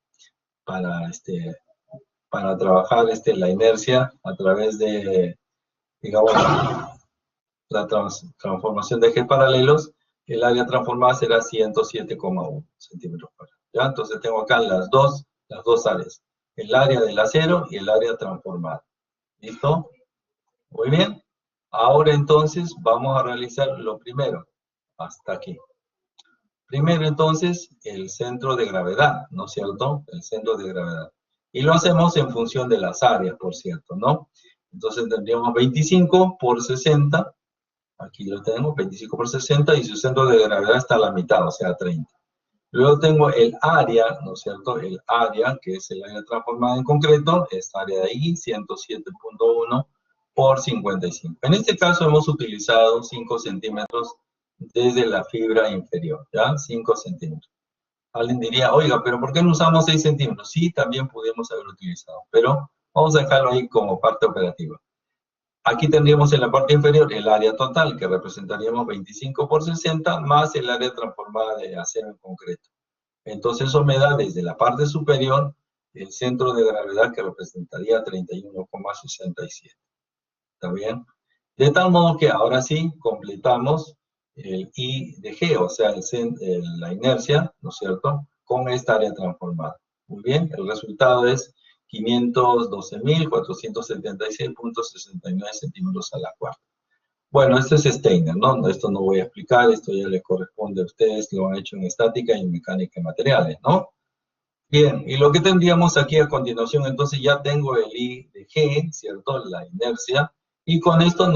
trabajar la inercia a través de, digamos, la transformación de ejes paralelos. El área transformada será 107,1 centímetros cuadrados. ¿Ya? Entonces tengo acá las dos áreas, el área del acero y el área transformada. ¿Listo? Muy bien. Ahora entonces vamos a realizar lo primero, hasta aquí. Primero entonces el centro de gravedad, ¿no es cierto? El centro de gravedad. Y lo hacemos en función de las áreas, por cierto, ¿no? Entonces tendríamos 25 por 60. Aquí lo tenemos, 25 por 60, y su centro de gravedad está a la mitad, o sea, 30. Luego tengo el área, ¿no es cierto? El área, que es el área transformada en concreto, esta área de ahí, 107.1 por 55. En este caso hemos utilizado 5 centímetros desde la fibra inferior, ¿ya? 5 centímetros. Alguien diría, oiga, ¿pero por qué no usamos 6 centímetros? Sí, también pudimos haber utilizado, pero vamos a dejarlo ahí como parte operativa. Aquí tendríamos en la parte inferior el área total, que representaríamos 25 por 60, más el área transformada de acero en concreto. Entonces eso me da desde la parte superior el centro de gravedad, que representaría 31,67. ¿Está bien? De tal modo que ahora sí completamos el I de G, o sea, la inercia, ¿no es cierto?, con esta área transformada. Muy bien, el resultado es 512.476.69 centímetros a la cuarta. Bueno, esto es Steiner, ¿no? Esto no voy a explicar, esto ya le corresponde a ustedes, lo han hecho en estática y en mecánica de materiales, ¿no? Bien, y lo que tendríamos aquí a continuación, entonces ya tengo el I de G, ¿cierto?, la inercia, y con esto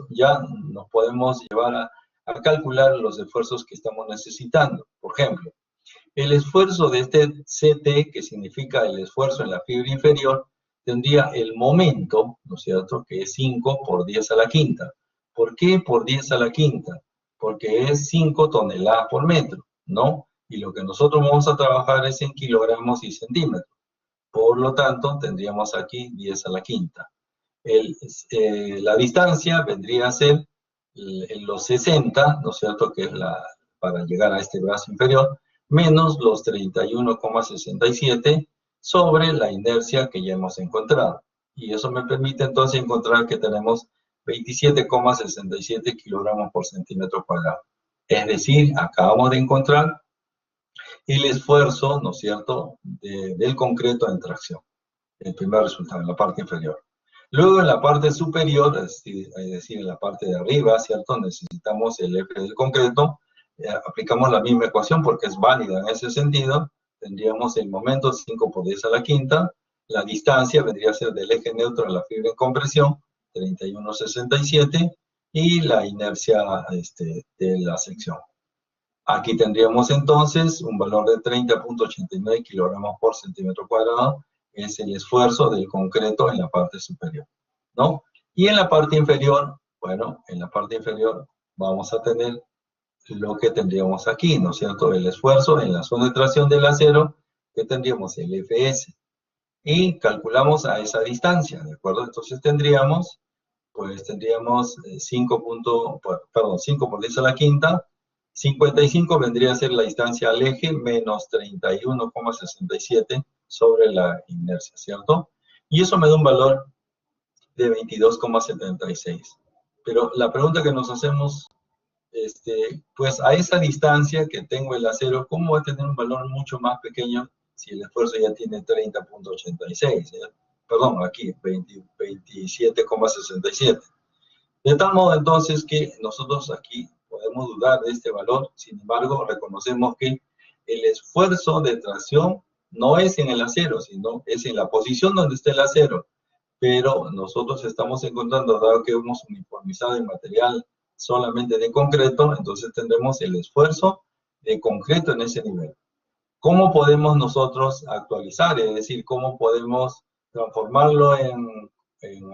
ya nos podemos llevar a calcular los esfuerzos que estamos necesitando. Por ejemplo, el esfuerzo de este CT, que significa el esfuerzo en la fibra inferior, tendría el momento, ¿no es cierto?, que es 5 por 10 a la quinta. ¿Por qué por 10 a la quinta? Porque es 5 toneladas por metro, ¿no? Y lo que nosotros vamos a trabajar es en kilogramos y centímetros. Por lo tanto, tendríamos aquí 10 a la quinta. La distancia vendría a ser los 60, ¿no es cierto?, que es para llegar a este brazo inferior, menos los 31,67 sobre la inercia que ya hemos encontrado. Y eso me permite entonces encontrar que tenemos 27,67 kilogramos por centímetro cuadrado. Es decir, acabamos de encontrar el esfuerzo, ¿no es cierto?, del concreto en tracción. El primer resultado, en la parte inferior. Luego en la parte superior, es decir, en la parte de arriba, ¿cierto?, necesitamos el F del concreto. Aplicamos la misma ecuación porque es válida en ese sentido. Tendríamos el momento 5 por 10 a la quinta. La distancia vendría a ser del eje neutro a la fibra en compresión, 31,67, y la inercia de la sección. Aquí tendríamos entonces un valor de 30,89 kilogramos por centímetro cuadrado. Es el esfuerzo del concreto en la parte superior, ¿no? Y en la parte inferior, bueno, en la parte inferior vamos a tener lo que tendríamos aquí, ¿no es cierto? El esfuerzo en la zona de tracción del acero, que tendríamos el Fs. Y calculamos a esa distancia, ¿de acuerdo? Entonces tendríamos 5 por 10 a la quinta, 55 vendría a ser la distancia al eje, menos 31,67 sobre la inercia, ¿cierto? Y eso me da un valor de 22,76. Pero la pregunta que nos hacemos, pues a esa distancia que tengo el acero, ¿cómo va a tener un valor mucho más pequeño si el esfuerzo ya tiene 30,86? Perdón, aquí 27,67. De tal modo entonces que nosotros aquí podemos dudar de este valor, sin embargo reconocemos que el esfuerzo de tracción no es en el acero, sino es en la posición donde está el acero. Pero nosotros estamos encontrando, dado que hemos uniformizado el material solamente de concreto, entonces tendremos el esfuerzo de concreto en ese nivel. ¿Cómo podemos nosotros actualizar? Es decir, ¿cómo podemos transformarlo en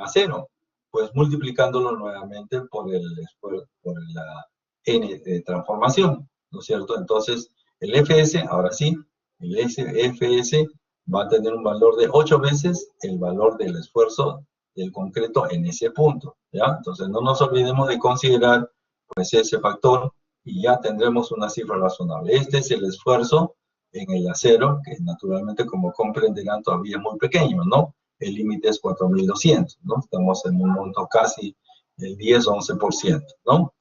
acero? Pues multiplicándolo nuevamente por la n de transformación, ¿no es cierto? Entonces, el Fs, ahora sí, el Fs va a tener un valor de 8 veces el valor del esfuerzo del concreto en ese punto, ¿ya? Entonces, no nos olvidemos de considerar, pues, ese factor y ya tendremos una cifra razonable. Este es el esfuerzo en el acero, que naturalmente, como comprenderán, todavía es muy pequeño, ¿no? El límite es 4.200, ¿no? Estamos en un monto casi del 10-11%, ¿no?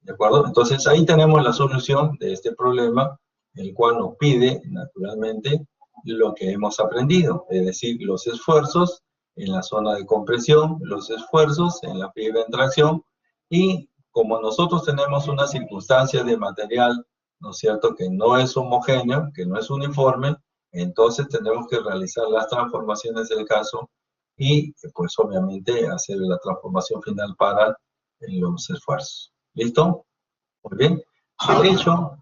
¿De acuerdo? Entonces, ahí tenemos la solución de este problema, el cual nos pide, naturalmente, lo que hemos aprendido, es decir, los esfuerzos en la zona de compresión, los esfuerzos en la fibra en tracción, y como nosotros tenemos una circunstancia de material, ¿no es cierto?, que no es homogéneo, que no es uniforme, entonces tendremos que realizar las transformaciones del caso y, pues, obviamente, hacer la transformación final para los esfuerzos. ¿Listo? Muy bien.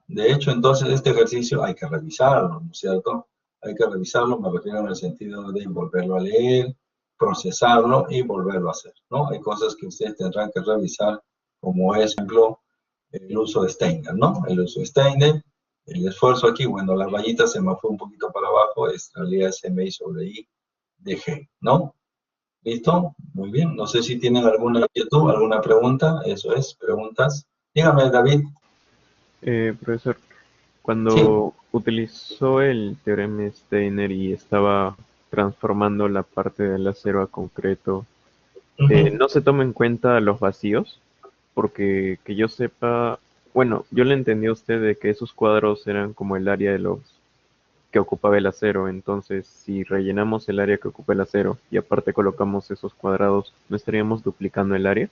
De hecho, entonces, este ejercicio hay que revisarlo, ¿no es cierto? Hay que revisarlo, me refiero en el sentido de volverlo a leer, procesarlo y volverlo a hacer, ¿no? Hay cosas que ustedes tendrán que revisar, como es, por ejemplo, el uso de Steiner, ¿no? El uso de Steiner, el esfuerzo aquí, bueno, la rayita se me fue un poquito para abajo, es en realidad SMI sobre I de G, ¿no? ¿Listo? Muy bien. No sé si tienen alguna inquietud, alguna pregunta. Eso es, preguntas. Dígame, David. Profesor, cuando utilizó el teorema de Steiner y estaba transformando la parte del acero a concreto, ¿no se toma en cuenta los vacíos? Porque que yo sepa, bueno, yo le entendí a usted de que esos cuadros eran como el área de los que ocupaba el acero, entonces si rellenamos el área que ocupa el acero y aparte colocamos esos cuadrados, ¿no estaríamos duplicando el área?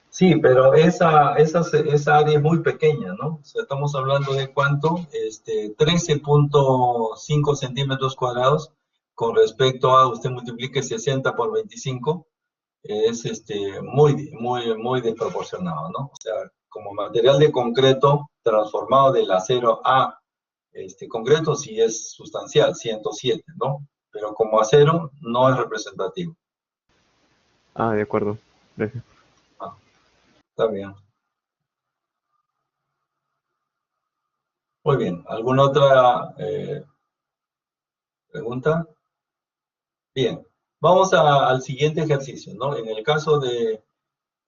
Sí, pero esa área es muy pequeña, ¿no? O sea, estamos hablando de ¿cuánto? 13.5 centímetros cuadrados con respecto a, usted multiplique 60 por 25, es muy desproporcionado, ¿no? O sea, como material de concreto transformado del acero a concreto sí es sustancial, 107, ¿no? Pero como acero no es representativo. Ah, de acuerdo. Gracias. Está bien. Muy bien. ¿Alguna otra pregunta? Bien. Vamos al siguiente ejercicio, ¿no? En el caso de,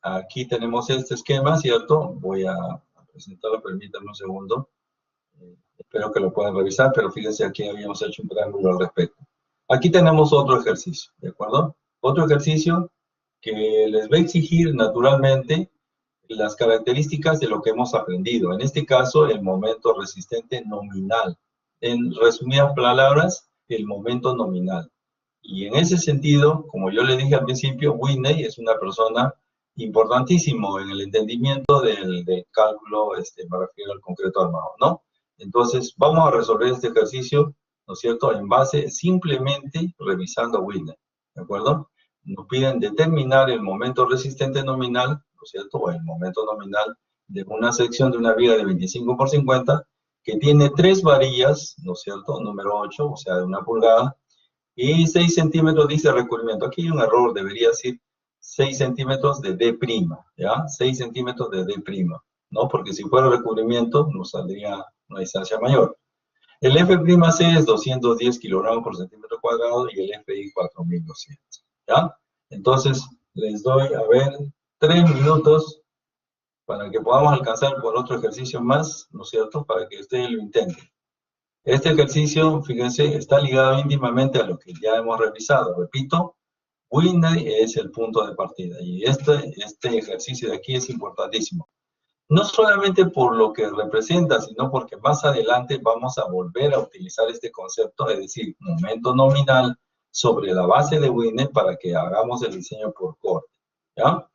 aquí tenemos este esquema, ¿cierto? Voy a presentarlo, permítanme un segundo. Espero que lo puedan revisar, pero fíjense, aquí habíamos hecho un preámbulo al respecto. Aquí tenemos otro ejercicio, ¿de acuerdo? Otro ejercicio que les va a exigir naturalmente las características de lo que hemos aprendido. En este caso, el momento resistente nominal. En resumidas palabras, el momento nominal. Y en ese sentido, como yo le dije al principio, Whitney es una persona importantísimo en el entendimiento del cálculo, me refiero al concreto armado, ¿no? Entonces, vamos a resolver este ejercicio, ¿no es cierto?, en base simplemente revisando a Whitney, ¿de acuerdo? Nos piden determinar el momento resistente nominal, ¿no es cierto?, o el momento nominal de una sección de una viga de 25 por 50, que tiene 3 varillas, ¿no es cierto?, número 8, o sea, de 1 pulgada, y 6 centímetros dice recubrimiento. Aquí hay un error, debería decir 6 centímetros de D', ¿ya? 6 centímetros de D'. ¿no? Porque si fuera recubrimiento, nos saldría una distancia mayor. El F'C es 210 kilogramos por centímetro cuadrado y el FI 4200, ¿ya? Entonces, les doy, a ver, 3 minutos para que podamos alcanzar por otro ejercicio más, ¿no es cierto?, para que ustedes lo intenten. Este ejercicio, fíjense, está ligado íntimamente a lo que ya hemos revisado. Repito, Whitney es el punto de partida y este ejercicio de aquí es importantísimo. No solamente por lo que representa, sino porque más adelante vamos a volver a utilizar este concepto, es decir, momento nominal sobre la base de Whitney para que hagamos el diseño por corte, ¿ya?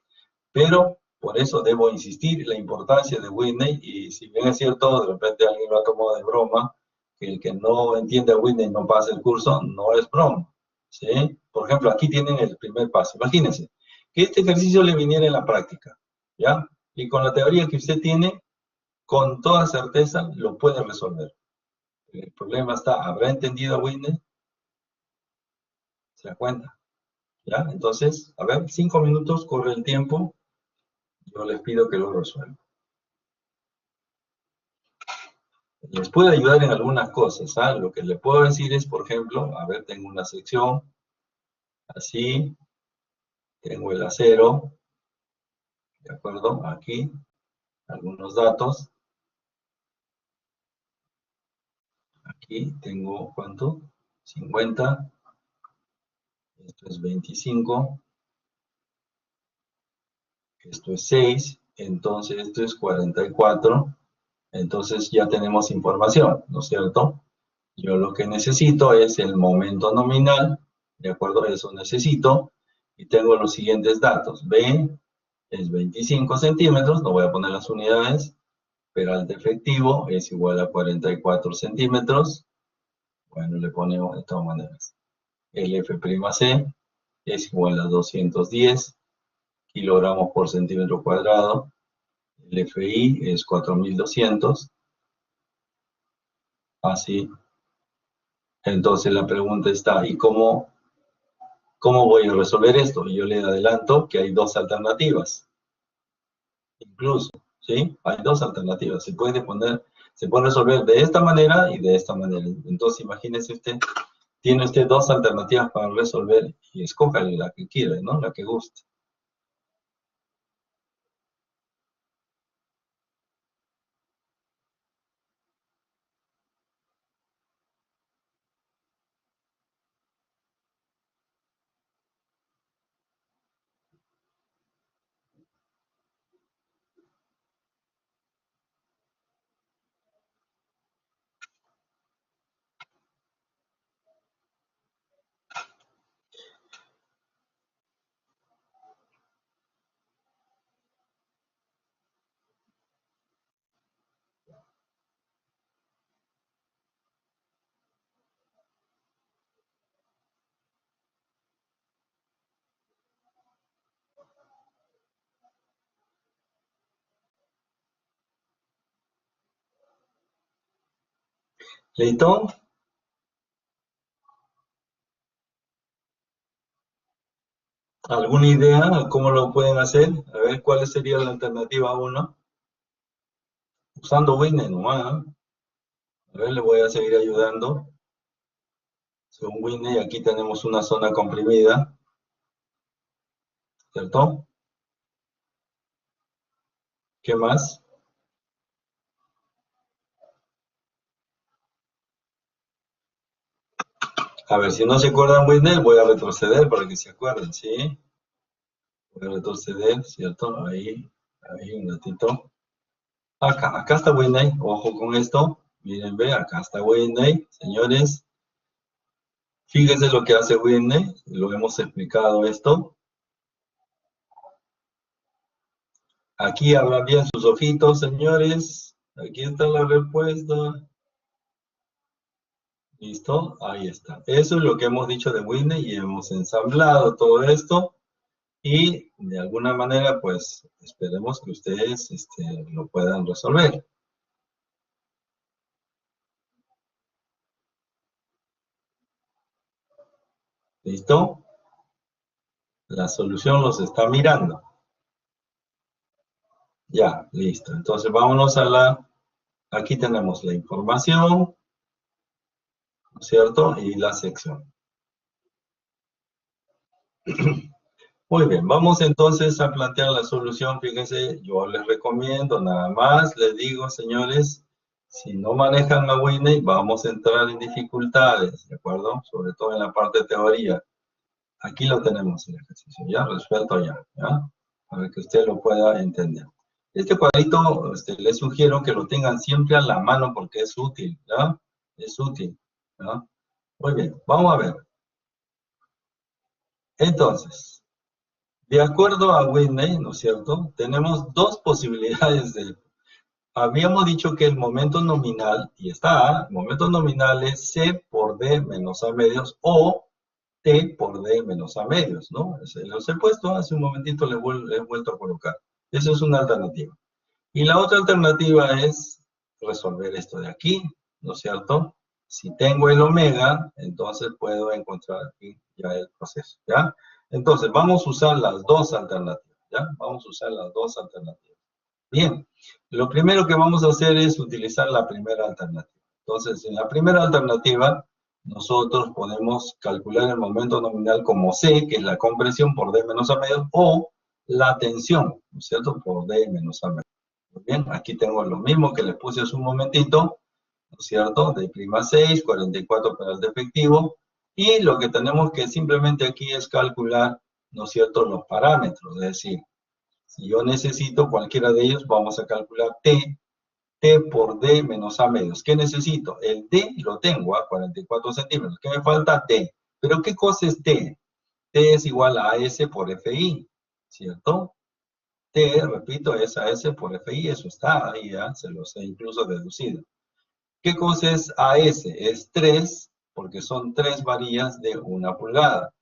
Pero por eso debo insistir la importancia de Whitney, y si bien es cierto, de repente alguien lo ha tomado de broma, que el que no entiende a Whitney no pasa el curso, no es broma, ¿sí? Por ejemplo, aquí tienen el primer paso. Imagínense que este ejercicio le viniera en la práctica, ¿ya? Y con la teoría que usted tiene, con toda certeza lo puede resolver. El problema está, ¿habrá entendido a Whitney? ¿Se da cuenta? ¿Ya? Entonces, a ver, 5 minutos, corre el tiempo. Yo les pido que lo resuelvan. Les puede ayudar en algunas cosas, ¿ah? Lo que le puedo decir es, por ejemplo, a ver, tengo una sección, así, tengo el acero, ¿de acuerdo? Aquí, algunos datos. Aquí tengo, ¿cuánto? 50. Esto es 25. Esto es 6. Entonces, esto es 44. Entonces, ya tenemos información, ¿no es cierto? Yo lo que necesito es el momento nominal, ¿de acuerdo? Eso necesito. Y tengo los siguientes datos. B es 25 centímetros, no voy a poner las unidades. Peralte efectivo es igual a 44 centímetros. Bueno, le ponemos de todas maneras. El F'C es igual a 210 kilogramos por centímetro cuadrado. El FI es 4200. Así. Entonces la pregunta está, ¿y cómo voy a resolver esto? Y yo le adelanto que hay dos alternativas. Incluso, ¿sí? Hay dos alternativas. Se puede resolver de esta manera y de esta manera. Entonces imagínese usted, tiene usted dos alternativas para resolver y escoja la que quiera, ¿no? La que guste. ¿Listo? ¿Alguna idea cómo lo pueden hacer? A ver, ¿cuál sería la alternativa 1? Usando Windows nomás, ¿eh? A ver, le voy a seguir ayudando. Según Windows, aquí tenemos una zona comprimida, ¿cierto? ¿Qué más? A ver, si no se acuerdan Windows, voy a retroceder para que se acuerden, ¿sí? Voy a retroceder, ¿cierto? Ahí, un ratito. Acá está Windows, ojo con esto. Miren, ve, acá está Windows, señores. Fíjense lo que hace Windows, lo hemos explicado esto. Aquí hablan bien sus ojitos, señores. Aquí está la respuesta. ¿Listo? Ahí está. Eso es lo que hemos dicho de Windows y hemos ensamblado todo esto. Y de alguna manera, pues, esperemos que ustedes lo puedan resolver. ¿Listo? La solución los está mirando. Ya, listo. Entonces vámonos a aquí tenemos la información, ¿no es cierto? Y la sección. Muy bien, vamos entonces a plantear la solución. Fíjense, yo les recomiendo, nada más les digo, señores, si no manejan la Winnie, vamos a entrar en dificultades, ¿de acuerdo? Sobre todo en la parte de teoría. Aquí lo tenemos el ejercicio, ya resuelto ya, para que usted lo pueda entender. Este cuadrito, les sugiero que lo tengan siempre a la mano porque es útil, ¿ya? Es útil, ¿ya? Muy bien, vamos a ver. Entonces, de acuerdo a Whitney, ¿no es cierto? Tenemos dos posibilidades habíamos dicho que el momento nominal, y el momento nominal es C por D menos A medios o T por D menos A medios, ¿no? Los he puesto hace un momentito, le he vuelto a colocar. Esa es una alternativa. Y la otra alternativa es resolver esto de aquí, ¿no es cierto? Si tengo el omega, entonces puedo encontrar aquí ya el proceso, ¿ya? Entonces, vamos a usar las dos alternativas, ¿ya? Vamos a usar las dos alternativas. Bien, lo primero que vamos a hacer es utilizar la primera alternativa. Entonces, en la primera alternativa, nosotros podemos calcular el momento nominal como C, que es la compresión por D menos A medios, o la tensión, ¿no es cierto?, por D menos A medios. Muy bien, aquí tengo lo mismo que les puse hace un momentito, ¿no es cierto?, D'6, 44 para el de efectivo, y lo que tenemos que simplemente aquí es calcular, ¿no es cierto?, los parámetros, es decir, si yo necesito cualquiera de ellos, vamos a calcular T por D menos A medios. ¿Qué necesito? El D lo tengo a 44 centímetros. ¿Qué me falta? T. ¿Pero qué cosa es T? T es igual a S por FI, ¿cierto? T, repito, es AS por FI, eso está ahí, ya, se los he incluso deducido. ¿Qué cosa es AS? Es 3, porque son 3 varillas de 1 pulgada,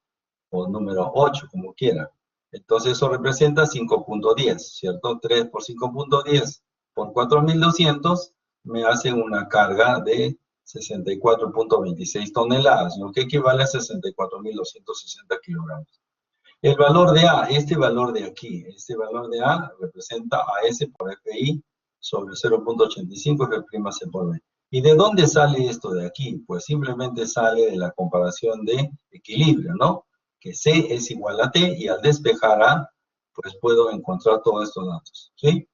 o número 8, como quiera. Entonces eso representa 5.10, ¿cierto? 3 por 5.10 por 4.200 me hace una carga de 64.26 toneladas, lo que equivale a 64.260 kilogramos. El valor de A, este valor de aquí, este valor de A representa a S por FI sobre 0.85 F' por B. ¿Y de dónde sale esto de aquí? Pues simplemente sale de la comparación de equilibrio, ¿no? Que C es igual a T y al despejar A, pues puedo encontrar todos estos datos, ¿sí?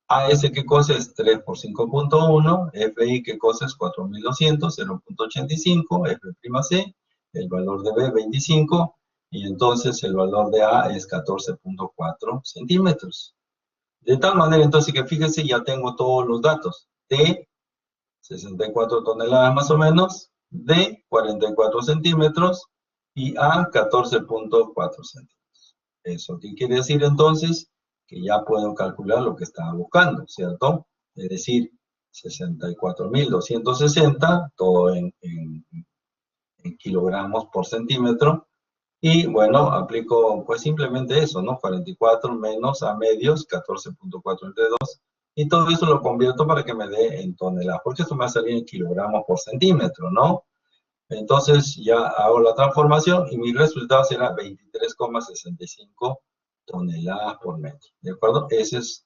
AS, ¿qué cosa es? 3 por 5.1, FI, ¿qué cosa es? 4200, 0.85, F'C, el valor de B, 25, y entonces el valor de A es 14.4 centímetros. De tal manera, entonces, que fíjense, ya tengo todos los datos. T, 64 toneladas más o menos, D, 44 centímetros, y A, 14.4 centímetros. ¿Eso qué quiere decir entonces? Que ya puedo calcular lo que estaba buscando, ¿cierto? Es decir, 64.260, todo en kilogramos por centímetro, y bueno, aplico pues simplemente eso, ¿no? 44 menos A medios, 14.4 entre 2, y todo eso lo convierto para que me dé en toneladas, porque esto me va a salir en kilogramos por centímetro, ¿no? Entonces ya hago la transformación y mi resultado será 23,65 toneladas por metro, ¿de acuerdo? Esa es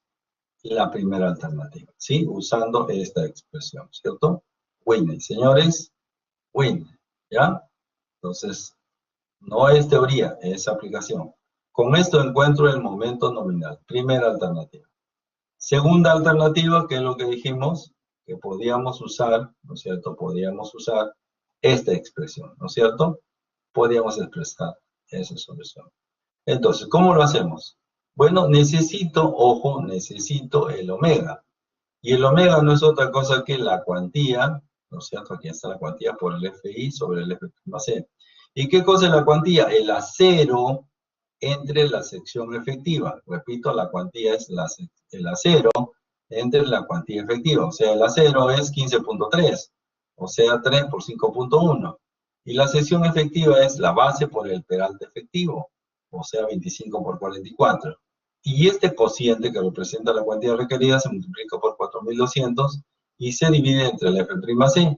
la primera alternativa, ¿sí? Usando esta expresión, ¿cierto? Whitney, señores, Whitney, ¿ya? Entonces, no es teoría, es aplicación. Con esto encuentro el momento nominal, primera alternativa. Segunda alternativa, que es lo que dijimos, que podíamos usar, ¿no es cierto? Podíamos usar esta expresión, ¿no es cierto? Podíamos expresar esa solución. Entonces, ¿cómo lo hacemos? Bueno, ojo, necesito el omega. Y el omega no es otra cosa que la cuantía, ¿no es cierto? Aquí está la cuantía por el FI sobre el F'C. ¿Y qué cosa es la cuantía? El acero entre la sección efectiva. Repito, la cuantía es el acero entre la cuantía efectiva. O sea, el acero es 15.3, o sea, 3 por 5.1. Y la sección efectiva es la base por el peralte efectivo, o sea, 25 por 44. Y este cociente que representa la cuantía requerida se multiplica por 4.200 y se divide entre el F'C.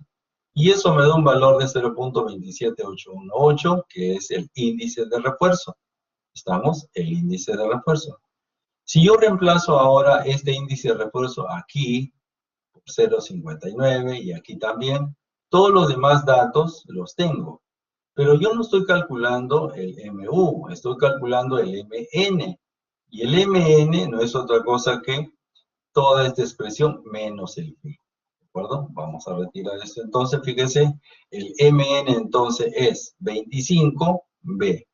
Y eso me da un valor de 0.27818, que es el índice de refuerzo. ¿Estamos? El índice de refuerzo. Si yo reemplazo ahora este índice de refuerzo aquí, por 0,59 y aquí también, todos los demás datos los tengo. Pero yo no estoy calculando el MU, estoy calculando el MN. Y el MN no es otra cosa que toda esta expresión menos el pi. ¿De acuerdo? Vamos a retirar esto. Entonces, fíjese, el MN entonces es 25B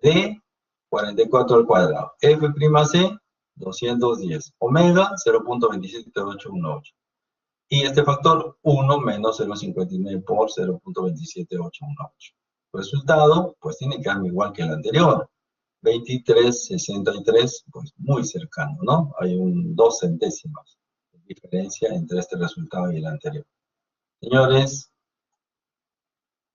de 44 al cuadrado. F'C, 210. Omega, 0.27818. Y este factor, 1 menos 0.59 por 0.27818. Resultado, pues tiene que dar igual que el anterior. 23,63, pues muy cercano, ¿no? Hay 2 centésimas de diferencia entre este resultado y el anterior. Señores,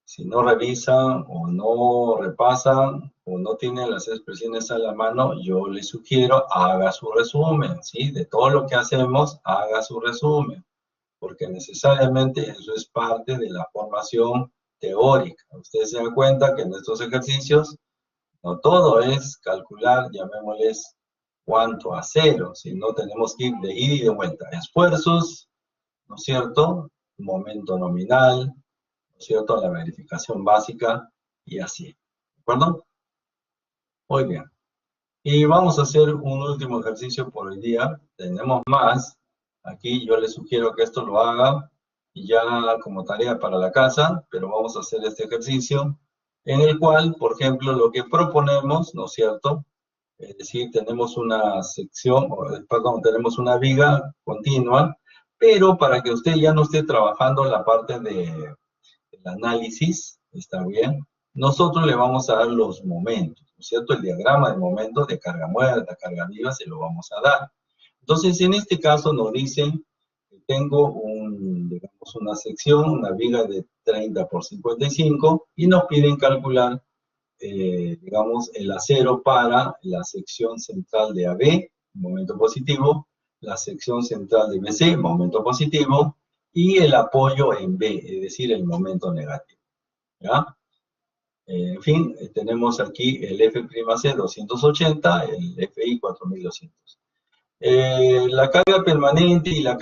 si no revisan o no repasan o no tienen las expresiones a la mano, yo les sugiero haga su resumen, ¿sí? De todo lo que hacemos, haga su resumen, porque necesariamente eso es parte de la formación teórica. Ustedes se dan cuenta que en estos ejercicios no todo es calcular, llamémosles, cuánto a cero, sino tenemos que ir de ida y de vuelta. Esfuerzos, ¿no es cierto? Momento nominal, ¿no es cierto? La verificación básica y así. ¿De acuerdo? Muy bien. Y vamos a hacer un último ejercicio por el día. Tenemos más. Aquí yo les sugiero que esto lo haga y ya como tarea para la casa, pero vamos a hacer este ejercicio en el cual, por ejemplo, lo que proponemos, ¿no es cierto? Es decir, tenemos una sección, perdón, tenemos una viga continua, pero para que usted ya no esté trabajando la parte del análisis, ¿está bien? Nosotros le vamos a dar los momentos, ¿no es cierto? El diagrama de momentos de carga muerta, carga viva, se lo vamos a dar. Entonces, en este caso nos dicen que tengo digamos, una sección, una viga de 30 por 55, y nos piden calcular, digamos, el acero para la sección central de AB, momento positivo, la sección central de BC, momento positivo, y el apoyo en B, es decir, el momento negativo. ¿Ya? En fin, tenemos aquí el F'C 280, el FI 4200. La carga permanente y la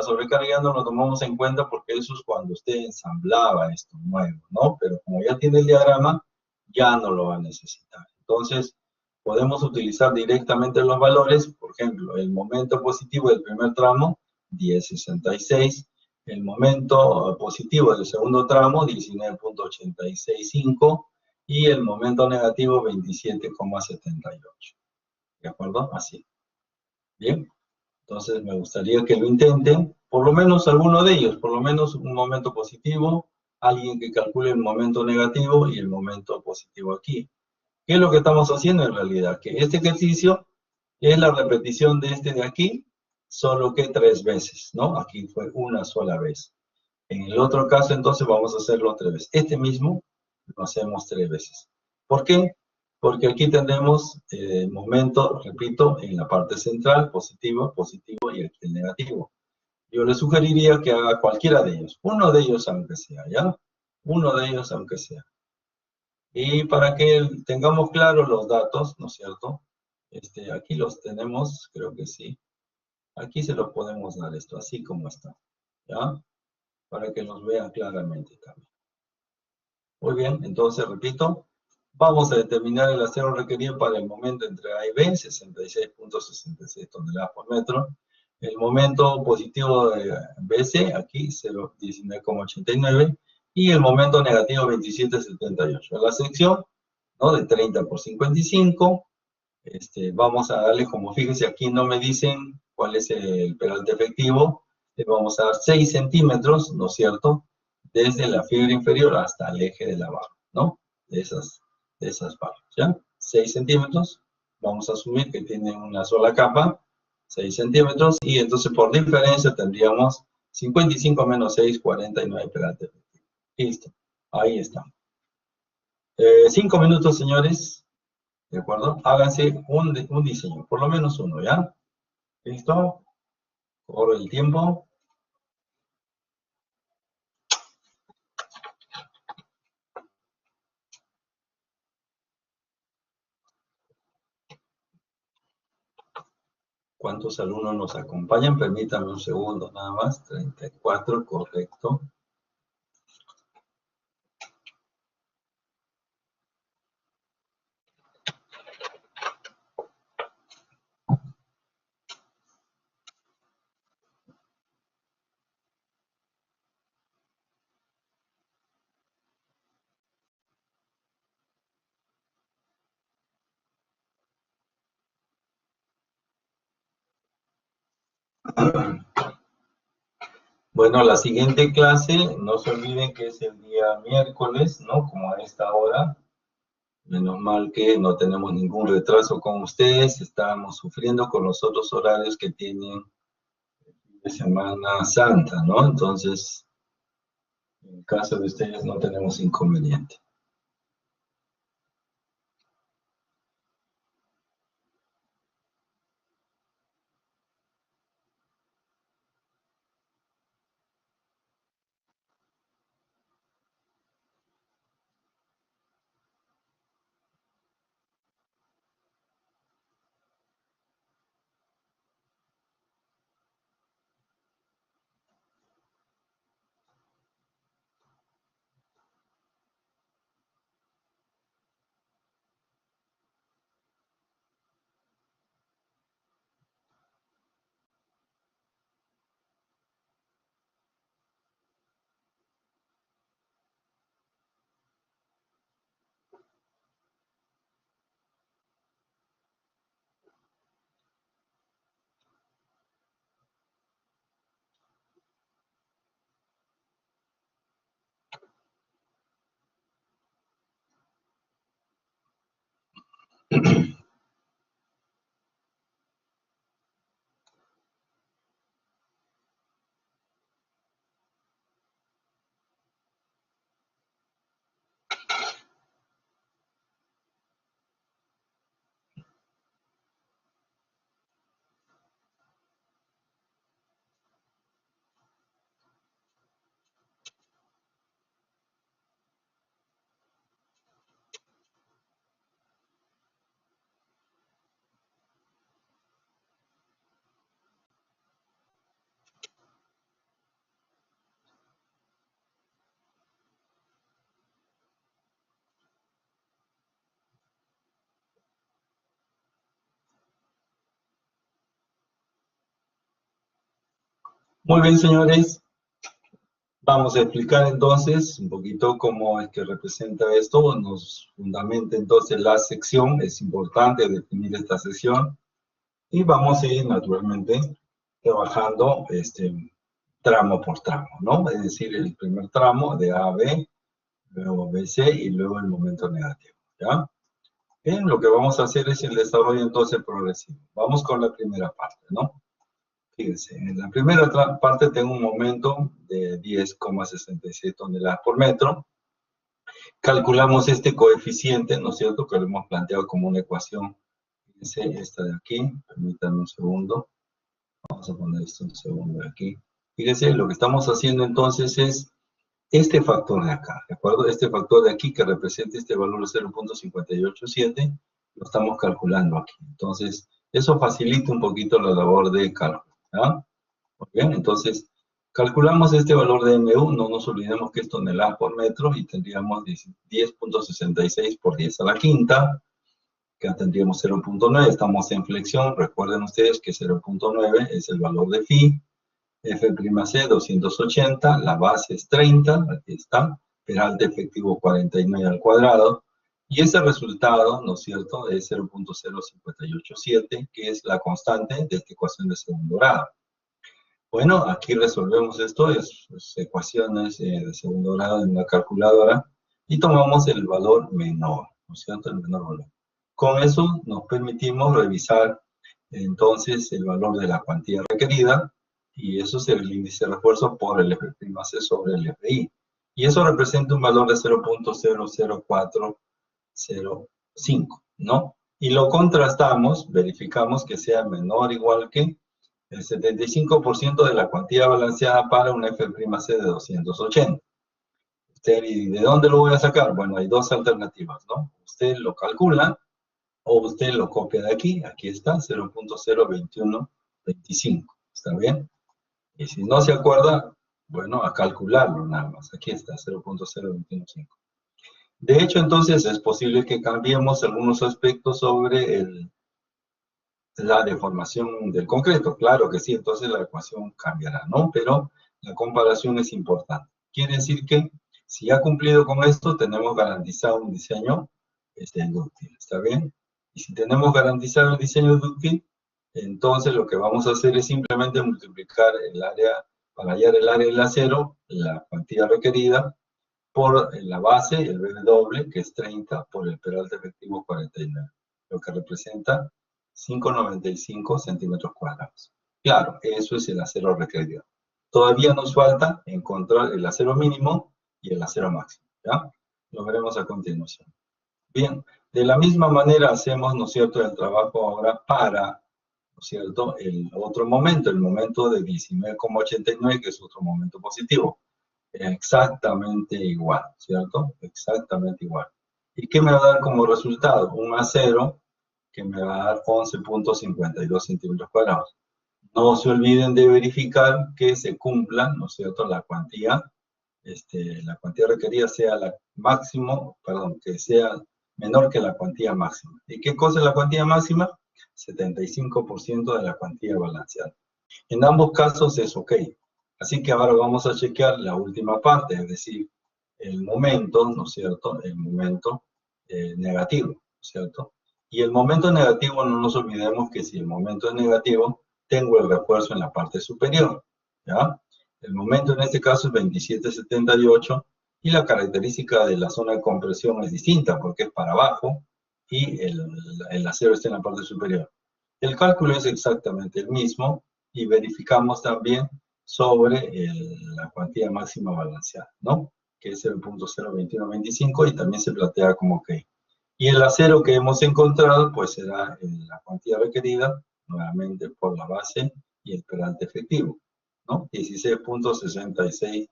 sobrecarga ya no lo tomamos en cuenta porque eso es cuando usted ensamblaba esto nuevo, ¿no? Pero como ya tiene el diagrama, ya no lo va a necesitar. Entonces, podemos utilizar directamente los valores, por ejemplo, el momento positivo del primer tramo, 10,66, el momento positivo del segundo tramo, 19,865, y el momento negativo, 27,78. ¿De acuerdo? Así. Bien, entonces me gustaría que lo intenten, por lo menos alguno de ellos, por lo menos un momento positivo, alguien que calcule el momento negativo y el momento positivo aquí. ¿Qué es lo que estamos haciendo en realidad? Que este ejercicio es la repetición de este de aquí, solo que 3 veces, ¿no? Aquí fue una sola vez. En el otro caso, entonces, vamos a hacerlo 3 veces. Este mismo lo hacemos 3 veces. ¿Por qué? Porque aquí tenemos el momento, repito, en la parte central, positivo, positivo y aquí el negativo. Yo le sugeriría que haga cualquiera de ellos, uno de ellos aunque sea, ¿ya? Uno de ellos aunque sea. Y para que tengamos claros los datos, ¿no es cierto? Aquí los tenemos, creo que sí. Aquí se los podemos dar esto, así como está, ¿ya? Para que los vean claramente también. Muy bien, entonces repito, vamos a determinar el acero requerido para el momento entre A y B, 66,66 toneladas por metro. El momento positivo de BC, aquí 0,19,89. Y el momento negativo 27,78. La sección, ¿no? De 30 por 55. Vamos a darle, como fíjense, aquí no me dicen cuál es el peralte efectivo. Le vamos a dar 6 centímetros, ¿no es cierto? Desde la fibra inferior hasta el eje de la barra, ¿no? De esas barras, ¿ya? 6 centímetros. Vamos a asumir que tienen una sola capa, 6 centímetros, y entonces por diferencia tendríamos 55 menos 6, 49 peralte efectivo. Listo, ahí está. 5 minutos, señores. ¿De acuerdo? Háganse un diseño, por lo menos uno, ¿ya? ¿Listo? Corre el tiempo. ¿Cuántos alumnos nos acompañan? Permítanme un segundo nada más. 34, correcto. Bueno, la siguiente clase, no se olviden que es el día miércoles, ¿no? Como a esta hora. Menos mal que no tenemos ningún retraso con ustedes. Estábamos sufriendo con los otros horarios que tienen de Semana Santa, ¿no? Entonces, en el caso de ustedes no tenemos inconveniente. Muy bien, señores. Vamos a explicar entonces un poquito cómo es que representa esto. Nos fundamenta entonces la sección. Es importante definir esta sección. Y vamos a ir naturalmente trabajando tramo por tramo, ¿no? Es decir, el primer tramo de A a B, luego BC y luego el momento negativo, ¿ya? Bien, lo que vamos a hacer es el desarrollo entonces progresivo. Vamos con la primera parte, ¿no? Fíjense, en la primera parte tengo un momento de 10,66 toneladas por metro. Calculamos este coeficiente, ¿no es cierto?, que lo hemos planteado como una ecuación. Fíjense, esta de aquí, permítanme un segundo. Vamos a poner esto un segundo aquí. Fíjense, lo que estamos haciendo entonces es este factor de acá, ¿de acuerdo? Este factor de aquí que representa este valor de 0.587, lo estamos calculando aquí. Entonces, eso facilita un poquito la labor de cálculo, ¿ya? Muy bien, entonces, calculamos este valor de MU, no nos olvidemos que es toneladas por metro, y tendríamos 10.66 por 10 a la quinta, que tendríamos 0.9, estamos en flexión, recuerden ustedes que 0.9 es el valor de phi, F'C 280, la base es 30, aquí está, peralte efectivo 49 al cuadrado, y ese resultado, ¿no es cierto?, es 0.0587, que es la constante de esta ecuación de segundo grado. Bueno, aquí resolvemos esto, es ecuaciones de segundo grado en una calculadora, y tomamos el valor menor, ¿no es cierto?, el menor valor. Con eso nos permitimos revisar entonces el valor de la cuantía requerida, y eso es el índice de refuerzo por el F'C sobre el Fi. Y eso representa un valor de 0.00405, ¿no? Y lo contrastamos, verificamos que sea menor o igual que el 75% de la cuantía balanceada para un F'C de 280. ¿Y de dónde lo voy a sacar? Bueno, hay dos alternativas, ¿no? Usted lo calcula, o usted lo copia de aquí está, 0.02125, ¿está bien? Y si no se acuerda, bueno, a calcularlo nada más, aquí está, 0.0215. De hecho, entonces, es posible que cambiemos algunos aspectos sobre la deformación del concreto. Claro que sí, entonces la ecuación cambiará, ¿no? Pero la comparación es importante. Quiere decir que si ha cumplido con esto, tenemos garantizado un diseño dúctil, ¿está bien? Y si tenemos garantizado el diseño dúctil, entonces lo que vamos a hacer es simplemente multiplicar el área, para hallar el área del acero, la cuantía requerida, por la base, el W, que es 30, por el peralte efectivo 49, lo que representa 5,95 centímetros cuadrados. Claro, eso es el acero requerido. Todavía nos falta encontrar el acero mínimo y el acero máximo, ¿ya? Lo veremos a continuación. Bien, de la misma manera hacemos, ¿no es cierto?, el trabajo ahora para, ¿no es cierto?, el otro momento, el momento de 19,89, que es otro momento positivo. Exactamente igual, ¿cierto? Exactamente igual. ¿Y qué me va a dar como resultado? Un acero que me va a dar 11.52 centímetros cuadrados. No se olviden de verificar que se cumpla, ¿no es cierto?, la cuantía requerida sea la máximo, perdón, que sea menor que la cuantía máxima. ¿Y qué cosa es la cuantía máxima? 75% de la cuantía balanceada. En ambos casos es ok. Así que ahora vamos a chequear la última parte, es decir, el momento, ¿no es cierto?, el momento negativo, ¿no es cierto? Y el momento negativo, no nos olvidemos que si el momento es negativo, tengo el refuerzo en la parte superior, ¿ya? El momento en este caso es 27,78 y la característica de la zona de compresión es distinta porque es para abajo y el acero está en la parte superior. El cálculo es exactamente el mismo y verificamos también sobre la cuantía máxima balanceada, ¿no? Que es 0.02125 y también se plantea como OK. Y el acero que hemos encontrado, pues será la cuantía requerida, nuevamente por la base y el peralte efectivo, ¿no? 16.66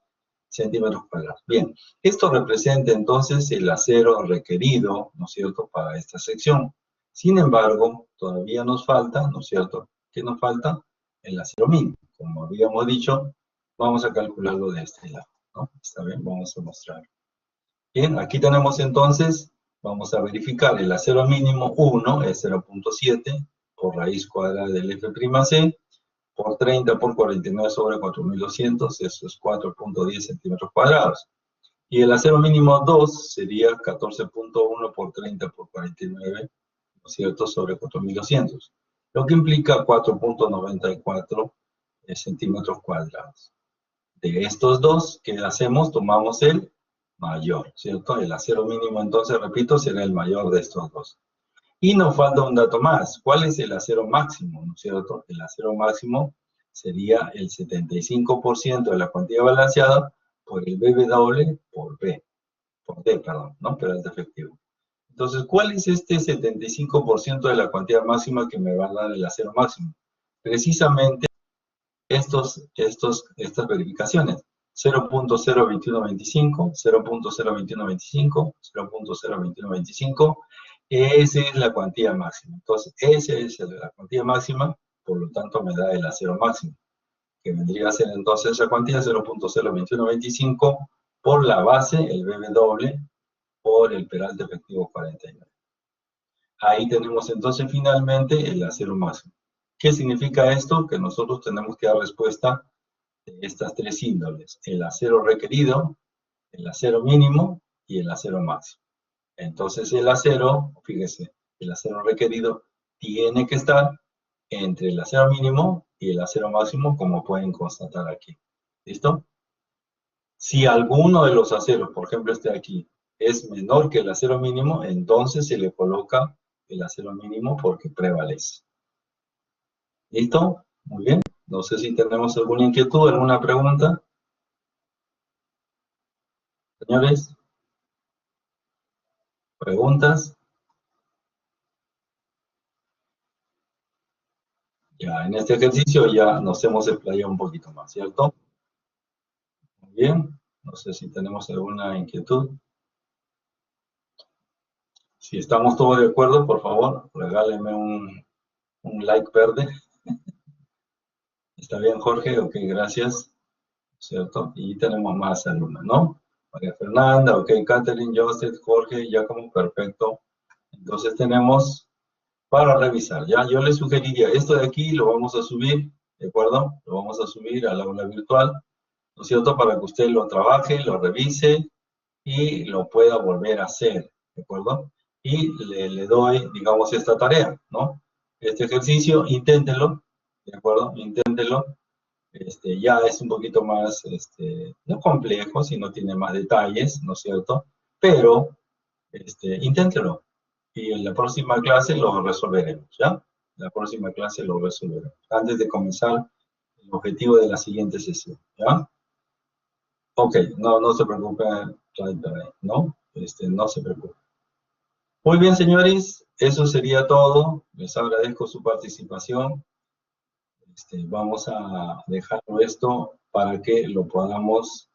centímetros cuadrados. Bien, esto representa entonces el acero requerido, ¿no es cierto?, para esta sección. Sin embargo, todavía nos falta, ¿no es cierto?, ¿qué nos falta? El acero mínimo. Como habíamos dicho, vamos a calcularlo de este lado, ¿no? Está bien, vamos a mostrarlo. Bien, aquí tenemos entonces, vamos a verificar el acero mínimo 1 es 0.7 por raíz cuadrada del F'C, por 30 por 49 sobre 4.200, eso es 4.10 centímetros cuadrados. Y el acero mínimo 2 sería 14.1 por 30 por 49, ¿no es cierto?, sobre 4.200, lo que implica 4.94 centímetros cuadrados. De estos dos, ¿qué hacemos? Tomamos el mayor, ¿cierto? El acero mínimo, entonces, repito, será el mayor de estos dos. Y nos falta un dato más. ¿Cuál es el acero máximo? ¿No es cierto? El acero máximo sería el 75% de la cuantía balanceada por el BW por D, perdón, ¿no? Peralte efectivo. Entonces, ¿cuál es este 75% de la cuantía máxima que me va a dar el acero máximo? Precisamente estas verificaciones. 0.02125, 0.02125, 0.02125, esa es la cuantía máxima. Entonces, esa es la cuantía máxima, por lo tanto me da el acero máximo, que vendría a ser entonces esa cuantía 0.02125 por la base, el BW, por el peralte efectivo 49. Ahí tenemos entonces finalmente el acero máximo. ¿Qué significa esto? Que nosotros tenemos que dar respuesta de estas tres índoles: el acero requerido, el acero mínimo y el acero máximo. Entonces el acero, fíjese, el acero requerido tiene que estar entre el acero mínimo y el acero máximo, como pueden constatar aquí. ¿Listo? Si alguno de los aceros, por ejemplo este de aquí, es menor que el acero mínimo, entonces se le coloca el acero mínimo porque prevalece. ¿Listo? Muy bien. No sé si tenemos alguna inquietud, alguna pregunta. Señores, ¿preguntas? Ya, en este ejercicio ya nos hemos explayado un poquito más, ¿cierto? Muy bien. No sé si tenemos alguna inquietud. Si estamos todos de acuerdo, por favor, regálenme un like verde. ¿Está bien, Jorge? Ok, gracias. ¿Cierto? Y tenemos más alumnos, ¿no? María Fernanda, ok, Catherine, Joseph, Jorge, ya como perfecto. Entonces tenemos para revisar, ¿ya? Yo les sugeriría, esto de aquí lo vamos a subir, ¿de acuerdo? Lo vamos a subir al aula virtual, ¿no es cierto? Para que usted lo trabaje, lo revise y lo pueda volver a hacer, ¿de acuerdo? Y le doy, digamos, esta tarea, ¿no? Este ejercicio, inténtelo, ¿de acuerdo? Inténtelo. Ya es un poquito más, no complejo, sino tiene más detalles, ¿no es cierto? Pero, inténtelo. Y en la próxima clase lo resolveremos, ¿ya? La próxima clase lo resolveremos. Antes de comenzar el objetivo de la siguiente sesión, ¿ya? Ok, no se preocupen, ¿no? No se preocupen. Muy bien, señores, eso sería todo. Les agradezco su participación. Vamos a dejarlo esto para que lo podamos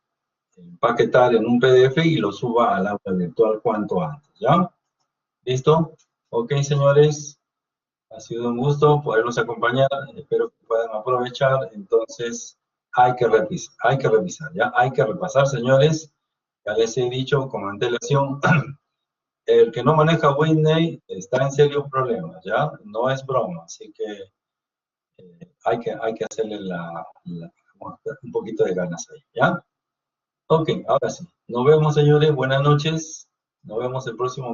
empaquetar en un PDF y lo suba al aula virtual cuanto antes, ¿ya? ¿Listo? Ok, señores, ha sido un gusto poderlos acompañar, espero que puedan aprovechar, entonces hay que revisar, ¿ya? Hay que repasar, señores, ya les he dicho con antelación, el que no maneja Whitney está en serios problemas, ¿ya? No es broma, así que hay que hacerle un poquito de ganas ahí, ¿ya? Ok, ahora sí. Nos vemos, señores. Buenas noches. Nos vemos el próximo